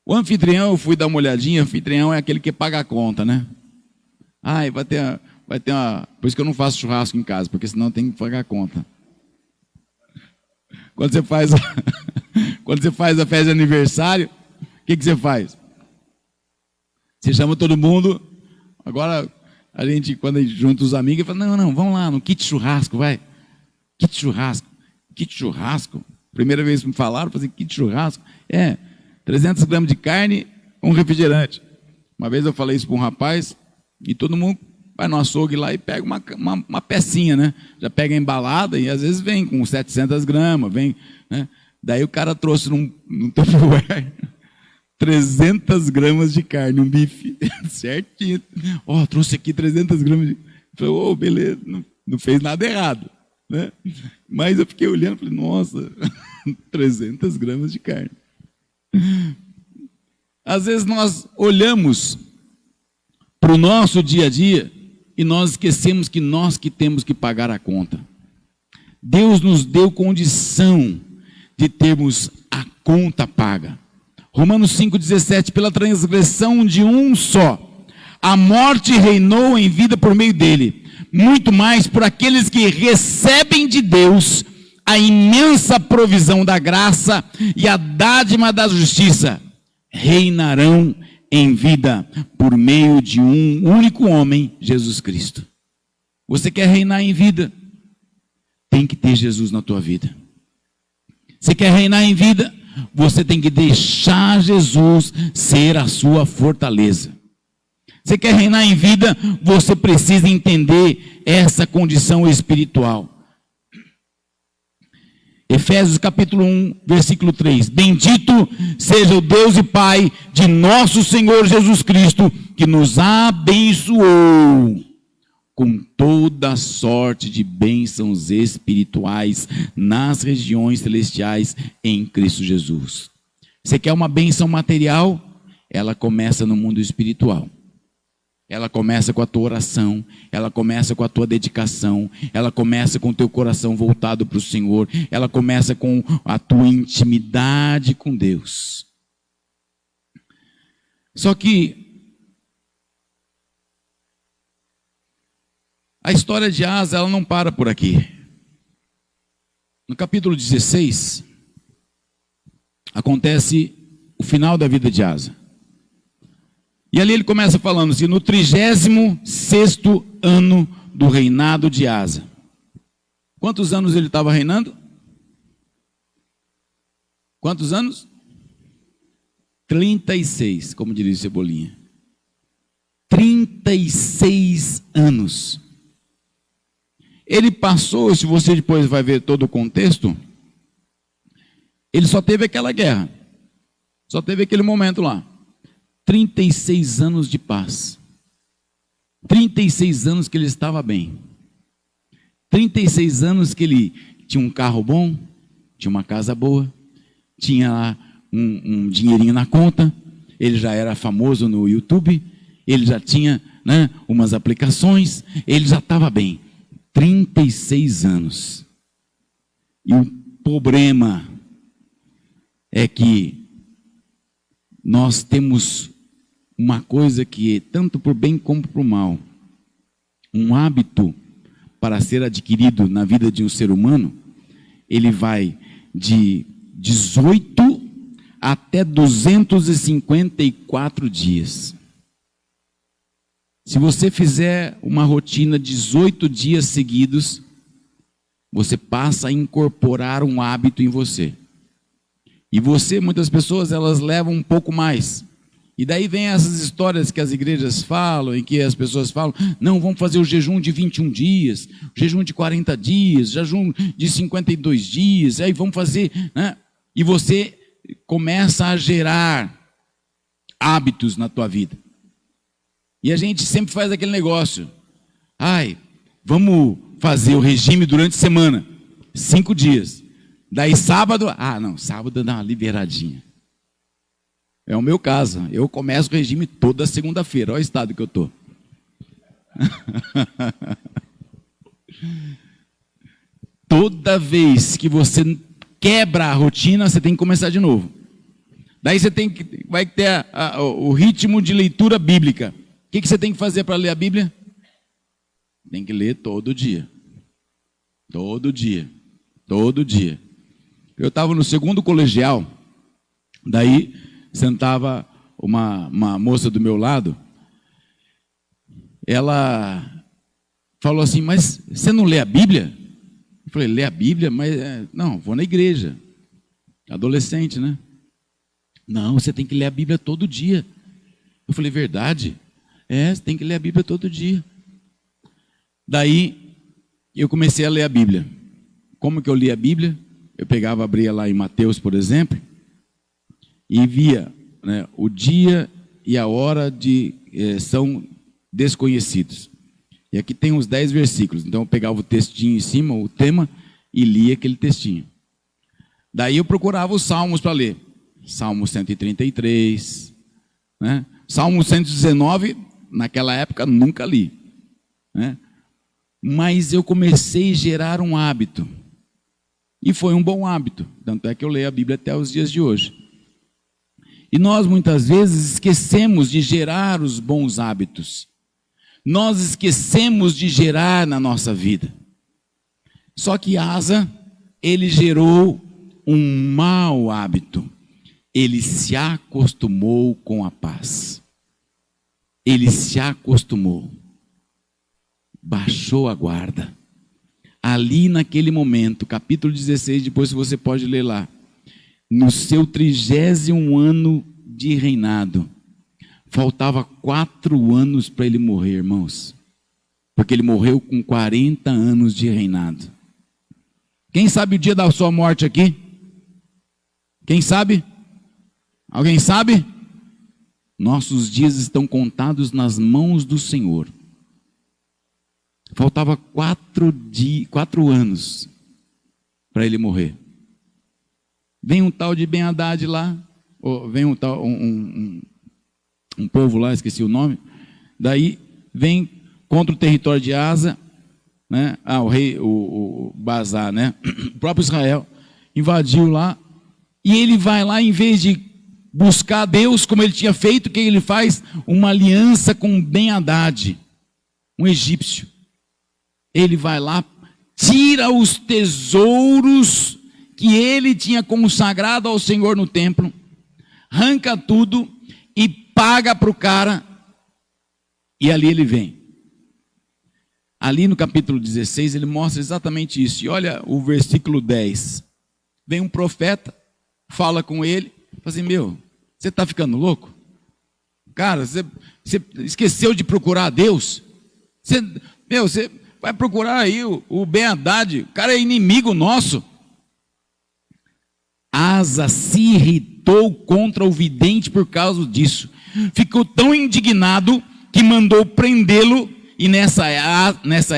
O anfitrião, eu fui dar uma olhadinha, o anfitrião é aquele que paga a conta, né? Ah, vai ter uma... Por isso que eu não faço churrasco em casa, porque senão tem que pagar a conta. Quando você faz a festa de aniversário, o que você faz? Você chama todo mundo, agora a gente, quando a gente junta os amigos, fala, não, vamos lá, no kit churrasco, vai. Kit churrasco. Primeira vez que me falaram, eu falei, kit churrasco. 300 gramas de carne, um refrigerante. Uma vez eu falei isso para um rapaz, e todo mundo vai no açougue lá e pega uma pecinha, né? Já pega embalada e às vezes vem com 700 gramas, vem, né? Daí o cara trouxe num Tupperware 300 gramas de carne, um bife, certinho. Trouxe aqui 300 gramas de... Falei, beleza, não fez nada errado, né? Mas eu fiquei olhando e falei, nossa, 300 gramas de carne. Às vezes nós olhamos para o nosso dia a dia e nós esquecemos que nós que temos que pagar a conta. Deus nos deu condição de termos a conta paga. Romanos 5,17, pela transgressão de um só, a morte reinou em vida por meio dele, muito mais por aqueles que recebem de Deus a imensa provisão da graça e a dádiva da justiça, reinarão em vida por meio de um único homem, Jesus Cristo. Você quer reinar em vida? Tem que ter Jesus na tua vida. Você quer reinar em vida? Você tem que deixar Jesus ser a sua fortaleza. Você quer reinar em vida? Você precisa entender essa condição espiritual. Efésios capítulo 1, versículo 3. Bendito seja o Deus e Pai de nosso Senhor Jesus Cristo, que nos abençoou com toda sorte de bênçãos espirituais nas regiões celestiais em Cristo Jesus. Você quer uma bênção material? Ela começa no mundo espiritual. Ela começa com a tua oração, ela começa com a tua dedicação, ela começa com o teu coração voltado para o Senhor, ela começa com a tua intimidade com Deus. Só que a história de Asa, ela não para por aqui. No capítulo 16, acontece o final da vida de Asa. E ali ele começa falando assim, no 36º ano do reinado de Asa. Quantos anos ele estava reinando? Quantos anos? 36, como diria Cebolinha. 36 anos. Ele passou, se você depois vai ver todo o contexto, ele só teve aquela guerra. Só teve aquele momento lá. 36 anos de paz. 36 anos que ele estava bem. 36 anos que ele tinha um carro bom, tinha uma casa boa, tinha lá um dinheirinho na conta, ele já era famoso no YouTube, ele já tinha, né, umas aplicações, ele já estava bem. 36 anos. E o problema é que nós temos uma coisa que, tanto por bem como por mal, um hábito para ser adquirido na vida de um ser humano, ele vai de 18 até 254 dias. Se você fizer uma rotina de 18 dias seguidos, você passa a incorporar um hábito em você. E você, muitas pessoas, elas levam um pouco mais. E daí vem essas histórias que as igrejas falam, em que as pessoas falam, não, vamos fazer o jejum de 21 dias, o jejum de 40 dias, jejum de 52 dias, aí vamos fazer, né? E você começa a gerar hábitos na tua vida. E a gente sempre faz aquele negócio, vamos fazer o regime durante a semana, 5 dias. Daí sábado, sábado dá uma liberadinha. É o meu caso, eu começo o regime toda segunda-feira, olha o estado que eu estou. Toda vez que você quebra a rotina, você tem que começar de novo. Daí você vai ter o ritmo de leitura bíblica. O que você tem que fazer para ler a Bíblia? Tem que ler todo dia. Todo dia. Todo dia. Eu estava no 2º colegial, daí sentava uma moça do meu lado, ela falou assim, mas você não lê a Bíblia? Eu falei, lê a Bíblia? Mas não, vou na igreja. Adolescente, né? Não, você tem que ler a Bíblia todo dia. Eu falei, verdade? Você tem que ler a Bíblia todo dia. Daí, eu comecei a ler a Bíblia. Como que eu li a Bíblia? Eu pegava, abria lá em Mateus, por exemplo, e via, né, o dia e a hora são desconhecidos. E aqui tem uns 10 versículos. Então eu pegava o textinho em cima, o tema, e lia aquele textinho. Daí eu procurava os salmos para ler. Salmo 133, né? Salmo 119, naquela época nunca li, né? Mas eu comecei a gerar um hábito. E foi um bom hábito. Tanto é que eu leio a Bíblia até os dias de hoje. E nós muitas vezes esquecemos de gerar os bons hábitos. Nós esquecemos de gerar na nossa vida. Só que Asa, ele gerou um mau hábito. Ele se acostumou com a paz. Ele se acostumou. Baixou a guarda. Ali naquele momento, capítulo 16, depois você pode ler lá. No seu 30º ano de reinado, faltava 4 anos para ele morrer, irmãos. Porque ele morreu com 40 anos de reinado. Quem sabe o dia da sua morte aqui? Quem sabe? Alguém sabe? Nossos dias estão contados nas mãos do Senhor. Faltava 4 anos para ele morrer. Vem um tal de Ben-Hadad lá, vem um tal, um povo lá, esqueci o nome. Daí vem contra o território de Asa, né? O rei, o Bazar, né? O próprio Israel invadiu lá. E ele vai lá, em vez de buscar Deus, como ele tinha feito, o que ele faz? Uma aliança com Ben-Hadad, um egípcio. Ele vai lá, tira os tesouros que ele tinha consagrado ao Senhor no templo, arranca tudo e paga para o cara, e ali ele vem. Ali no capítulo 16, ele mostra exatamente isso. E olha o versículo 10. Vem um profeta, fala com ele, fala assim: meu, você está ficando louco? Cara, você esqueceu de procurar a Deus? Você vai procurar aí o Ben-Hadad, o cara é inimigo nosso. Asa se irritou contra o vidente por causa disso. Ficou tão indignado que mandou prendê-lo, e nessa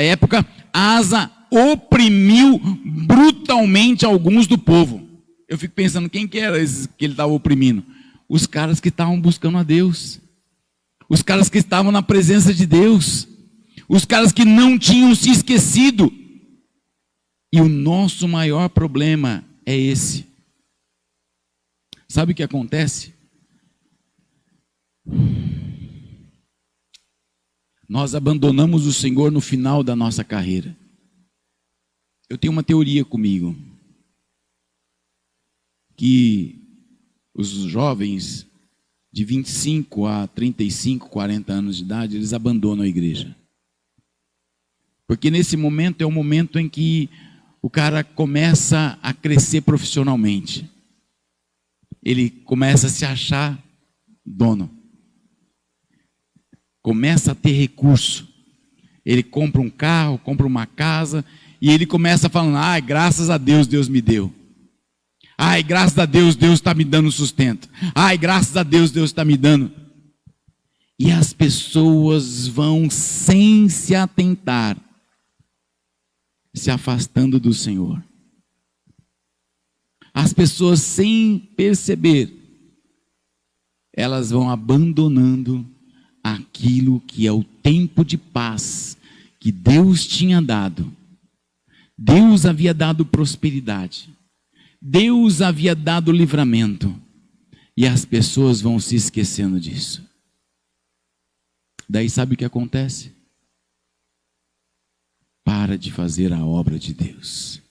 época, Asa oprimiu brutalmente alguns do povo. Eu fico pensando, quem que era esses que ele estava oprimindo? Os caras que estavam buscando a Deus. Os caras que estavam na presença de Deus. Os caras que não tinham se esquecido. E o nosso maior problema é esse. Sabe o que acontece? Nós abandonamos o Senhor no final da nossa carreira. Eu tenho uma teoria comigo, que os jovens de 25 a 35, 40 anos de idade, eles abandonam a igreja. Porque nesse momento é o momento em que o cara começa a crescer profissionalmente. Ele começa a se achar dono. Começa a ter recurso. Ele compra um carro, compra uma casa, e ele começa falando: graças a Deus, Deus me deu. Graças a Deus, Deus está me dando sustento. Graças a Deus, Deus está me dando. E as pessoas vão, sem se atentar, se afastando do Senhor. As pessoas, sem perceber, elas vão abandonando aquilo que é o tempo de paz que Deus tinha dado. Deus havia dado prosperidade. Deus havia dado livramento. E as pessoas vão se esquecendo disso. Daí sabe o que acontece? Para de fazer a obra de Deus.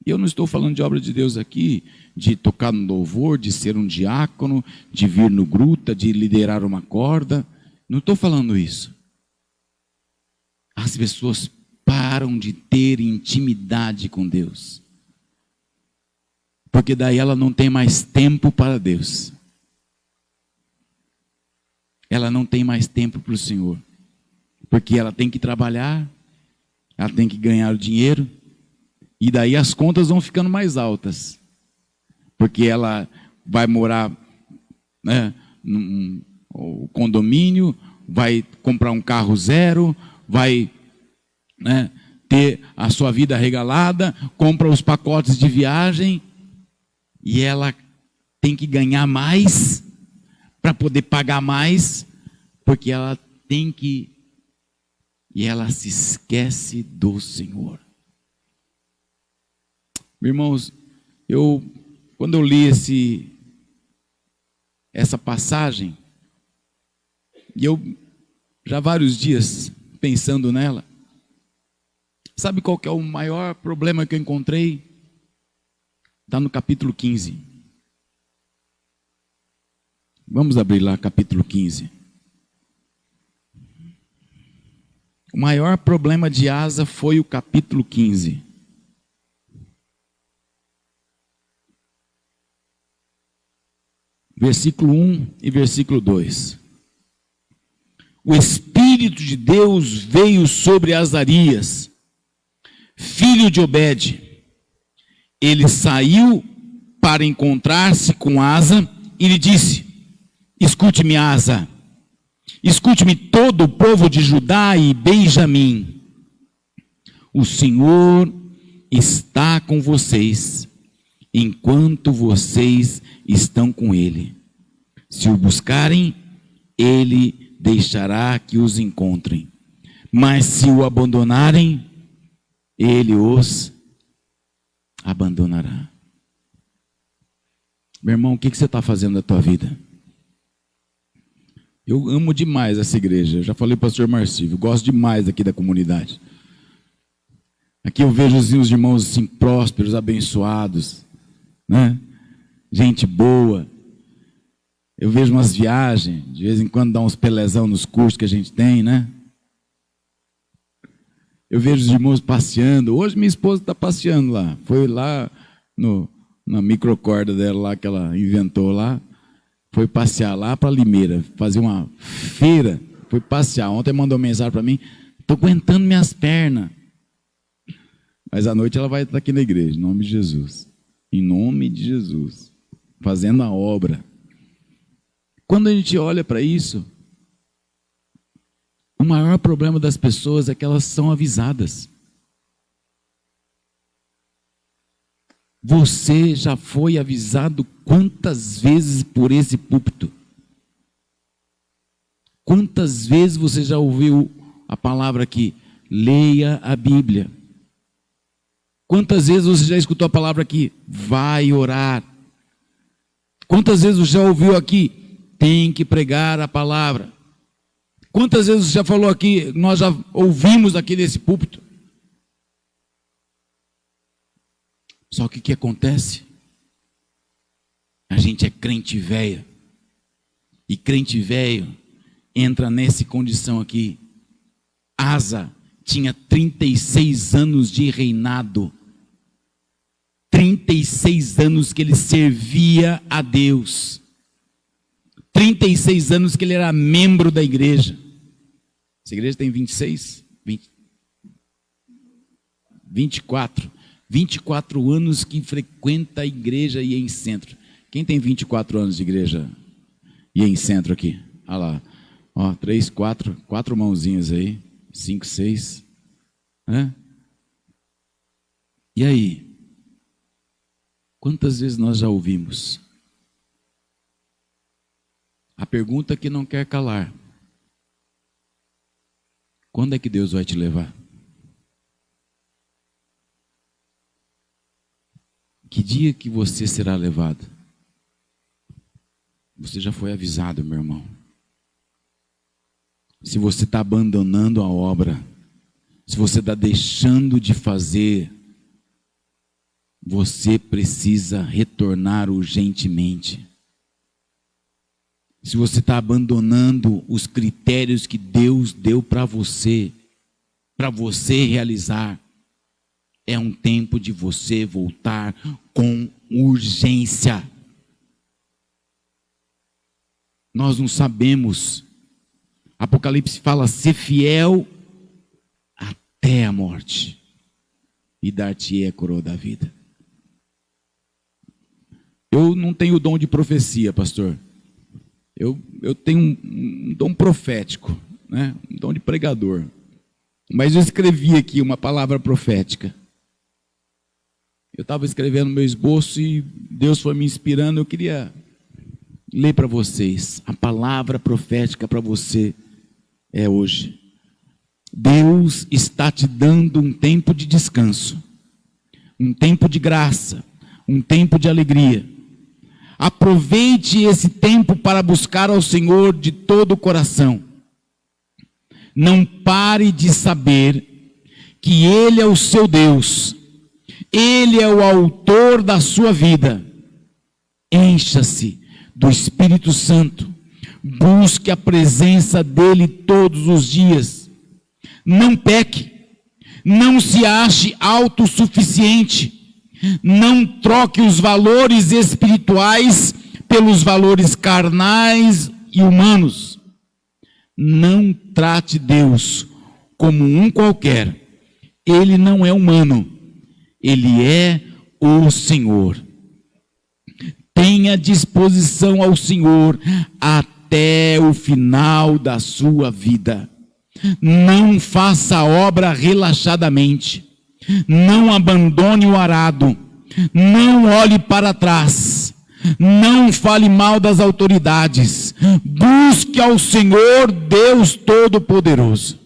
E eu não estou falando de obra de Deus aqui, de tocar no louvor, de ser um diácono, de vir no gruta, de liderar uma corda. Não estou falando isso. As pessoas param de ter intimidade com Deus. Porque daí ela não tem mais tempo para Deus. Ela não tem mais tempo para o Senhor. Porque ela tem que trabalhar, ela tem que ganhar o dinheiro, e daí as contas vão ficando mais altas. Porque ela vai morar, né, num condomínio, vai comprar um carro zero, vai, né, ter a sua vida regalada, compra os pacotes de viagem, e ela tem que ganhar mais para poder pagar mais, porque ela tem que, e ela se esquece do Senhor. Irmãos, quando eu li essa passagem, e eu já vários dias pensando nela, sabe qual que é o maior problema que eu encontrei? Está no capítulo 15. Vamos abrir lá capítulo 15. O maior problema de Asa foi o capítulo 15. Versículo 1 e versículo 2. O Espírito de Deus veio sobre Azarias, filho de Obed. Ele saiu para encontrar-se com Asa e lhe disse: escute-me, Asa, escute-me todo o povo de Judá e Benjamim. O Senhor está com vocês, enquanto vocês estão com Ele. Se o buscarem, Ele deixará que os encontrem. Mas se o abandonarem, Ele os abandonará. Meu irmão, o que você está fazendo da tua vida? Eu amo demais essa igreja. Eu já falei para o pastor Marcílio, gosto demais aqui da comunidade. Aqui eu vejo os irmãos assim, prósperos, abençoados, né? Gente boa. Eu vejo umas viagens, de vez em quando dá uns pelezão nos cursos que a gente tem, né? Eu vejo os irmãos passeando. Hoje minha esposa está passeando lá. Foi lá na microcorda dela lá que ela inventou lá. Foi passear lá para Limeira, fazer uma feira. Foi passear. Ontem mandou mensagem para mim: estou aguentando minhas pernas. Mas à noite ela vai estar aqui na igreja, em nome de Jesus. Em nome de Jesus. Fazendo a obra. Quando a gente olha para isso, o maior problema das pessoas é que elas são avisadas. Você já foi avisado quantas vezes por esse púlpito? Quantas vezes você já ouviu a palavra aqui? Leia a Bíblia. Quantas vezes você já escutou a palavra aqui? Vai orar. Quantas vezes você já ouviu aqui? Tem que pregar a palavra. Quantas vezes você já falou aqui, nós já ouvimos aqui nesse púlpito? Só que o que acontece? A gente é crente velho. E crente velho entra nessa condição aqui. Asa tinha 36 anos de reinado. 36 anos que ele servia a Deus. 36 anos que ele era membro da igreja. Essa igreja tem 26? 24. 24 anos que frequenta a igreja e em centro. Quem tem 24 anos de igreja e em centro aqui? Olha lá. Ó, 3, 4 mãozinhas aí. 5, 6. E aí? Quantas vezes nós já ouvimos? A pergunta que não quer calar: quando é que Deus vai te levar? Que dia que você será levado? Você já foi avisado, meu irmão. Se você está abandonando a obra, se você está deixando de fazer, você precisa retornar urgentemente. Se você está abandonando os critérios que Deus deu para você realizar, é um tempo de você voltar com urgência. Nós não sabemos. Apocalipse fala: ser fiel até a morte, e dar-te-ei a coroa da vida. Eu não tenho o dom de profecia, pastor. Eu tenho um dom profético, né? Um dom de pregador. Mas eu escrevi aqui uma palavra profética. Eu estava escrevendo meu esboço e Deus foi me inspirando. Eu queria ler para vocês. A palavra profética para você é hoje. Deus está te dando um tempo de descanso, um tempo de graça, um tempo de alegria. Aproveite esse tempo para buscar ao Senhor de todo o coração. Não pare de saber que Ele é o seu Deus. Ele é o autor da sua vida. Encha-se do Espírito Santo. Busque a presença dele todos os dias. Não peque. Não se ache autossuficiente. Não troque os valores espirituais pelos valores carnais e humanos. Não trate Deus como um qualquer. Ele não é humano. Ele é o Senhor. Tenha disposição ao Senhor até o final da sua vida. Não faça a obra relaxadamente. Não abandone o arado. Não olhe para trás. Não fale mal das autoridades. Busque ao Senhor Deus Todo-Poderoso.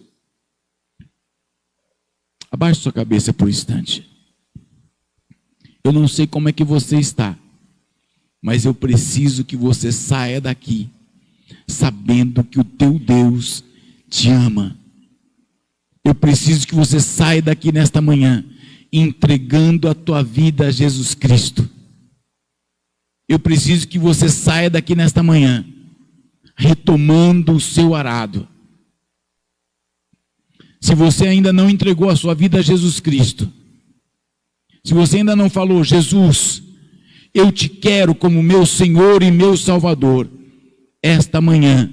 Abaixe sua cabeça por um instante. Eu não sei como é que você está, mas eu preciso que você saia daqui sabendo que o teu Deus te ama. Eu preciso que você saia daqui nesta manhã entregando a tua vida a Jesus Cristo. Eu preciso que você saia daqui nesta manhã retomando o seu arado. Se você ainda não entregou a sua vida a Jesus Cristo, se você ainda não falou, Jesus, eu te quero como meu Senhor e meu Salvador, esta manhã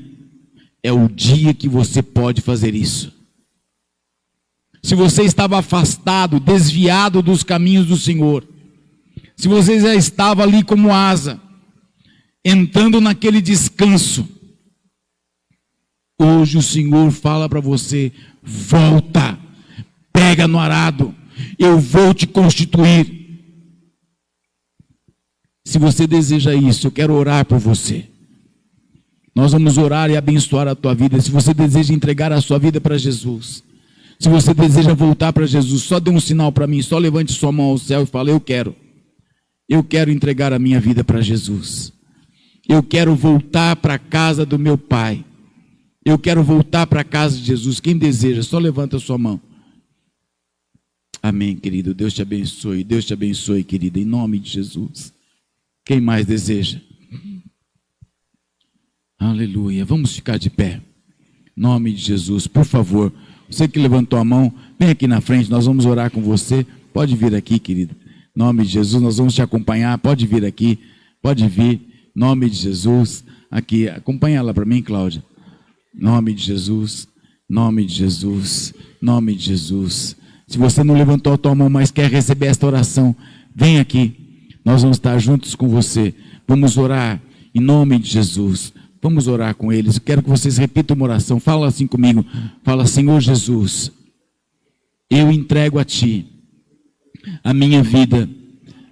é o dia que você pode fazer isso. Se você estava afastado, desviado dos caminhos do Senhor, se você já estava ali como asa, entrando naquele descanso, hoje o Senhor fala para você, volta, pega no arado, eu vou te constituir. Se você deseja isso, eu quero orar por você. Nós vamos orar e abençoar a tua vida. Se você deseja entregar a sua vida para Jesus, se você deseja voltar para Jesus, só dê um sinal para mim, só levante sua mão ao céu e fale, eu quero entregar a minha vida para Jesus. Eu quero voltar para a casa do meu Pai. Eu quero voltar para a casa de Jesus. Quem deseja, só levanta a sua mão. Amém, querido. Deus te abençoe, querida, em nome de Jesus. Quem mais deseja? Aleluia. Vamos ficar de pé. Em nome de Jesus, por favor. Você que levantou a mão, vem aqui na frente, nós vamos orar com você. Pode vir aqui, querido. Em nome de Jesus, nós vamos te acompanhar. Pode vir aqui, pode vir. Em nome de Jesus, aqui. Acompanha ela para mim, Cláudia. Em nome de Jesus, nome de Jesus, nome de Jesus. Se você não levantou a tua mão, mas quer receber esta oração, vem aqui. Nós vamos estar juntos com você. Vamos orar em nome de Jesus. Vamos orar com eles. Eu quero que vocês repitam uma oração. Fala assim comigo. Fala, Senhor Jesus, eu entrego a Ti a minha vida,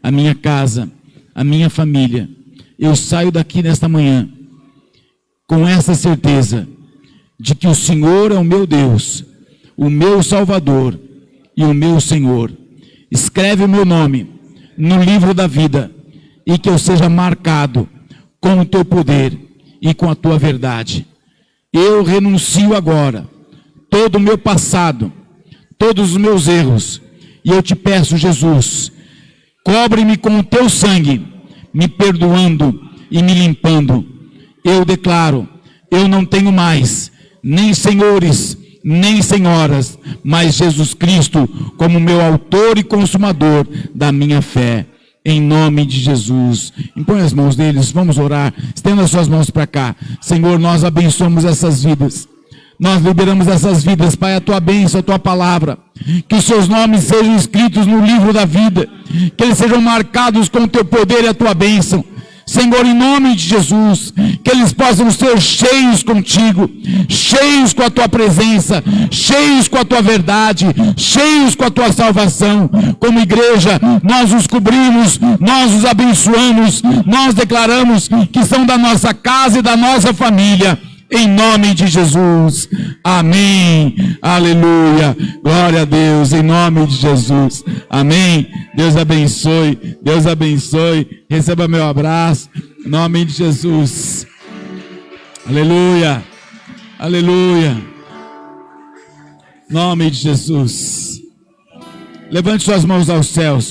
a minha casa, a minha família. Eu saio daqui nesta manhã com essa certeza de que o Senhor é o meu Deus, o meu Salvador e o meu Senhor. Escreve o meu nome no livro da vida e que eu seja marcado com o Teu poder e com a Tua verdade. Eu renuncio agora todo o meu passado, todos os meus erros, e eu te peço, Jesus, cobre-me com o Teu sangue, me perdoando e me limpando. Eu declaro, eu não tenho mais nem senhores, nem senhoras, mas Jesus Cristo como meu autor e consumador da minha fé. Em nome de Jesus. Impõe as mãos deles, vamos orar. Estenda as suas mãos para cá. Senhor, nós abençoamos essas vidas. Nós liberamos essas vidas, Pai, a Tua bênção, a Tua palavra. Que os seus nomes sejam escritos no livro da vida. Que eles sejam marcados com o Teu poder e a Tua bênção. Senhor, em nome de Jesus, que eles possam ser cheios contigo, cheios com a tua presença, cheios com a tua verdade, cheios com a tua salvação. Como igreja, nós os cobrimos, nós os abençoamos, nós declaramos que são da nossa casa e da nossa família. Em nome de Jesus, amém, aleluia, glória a Deus, em nome de Jesus, amém. Deus abençoe, receba meu abraço, em nome de Jesus, aleluia, aleluia, em nome de Jesus. Levante suas mãos aos céus.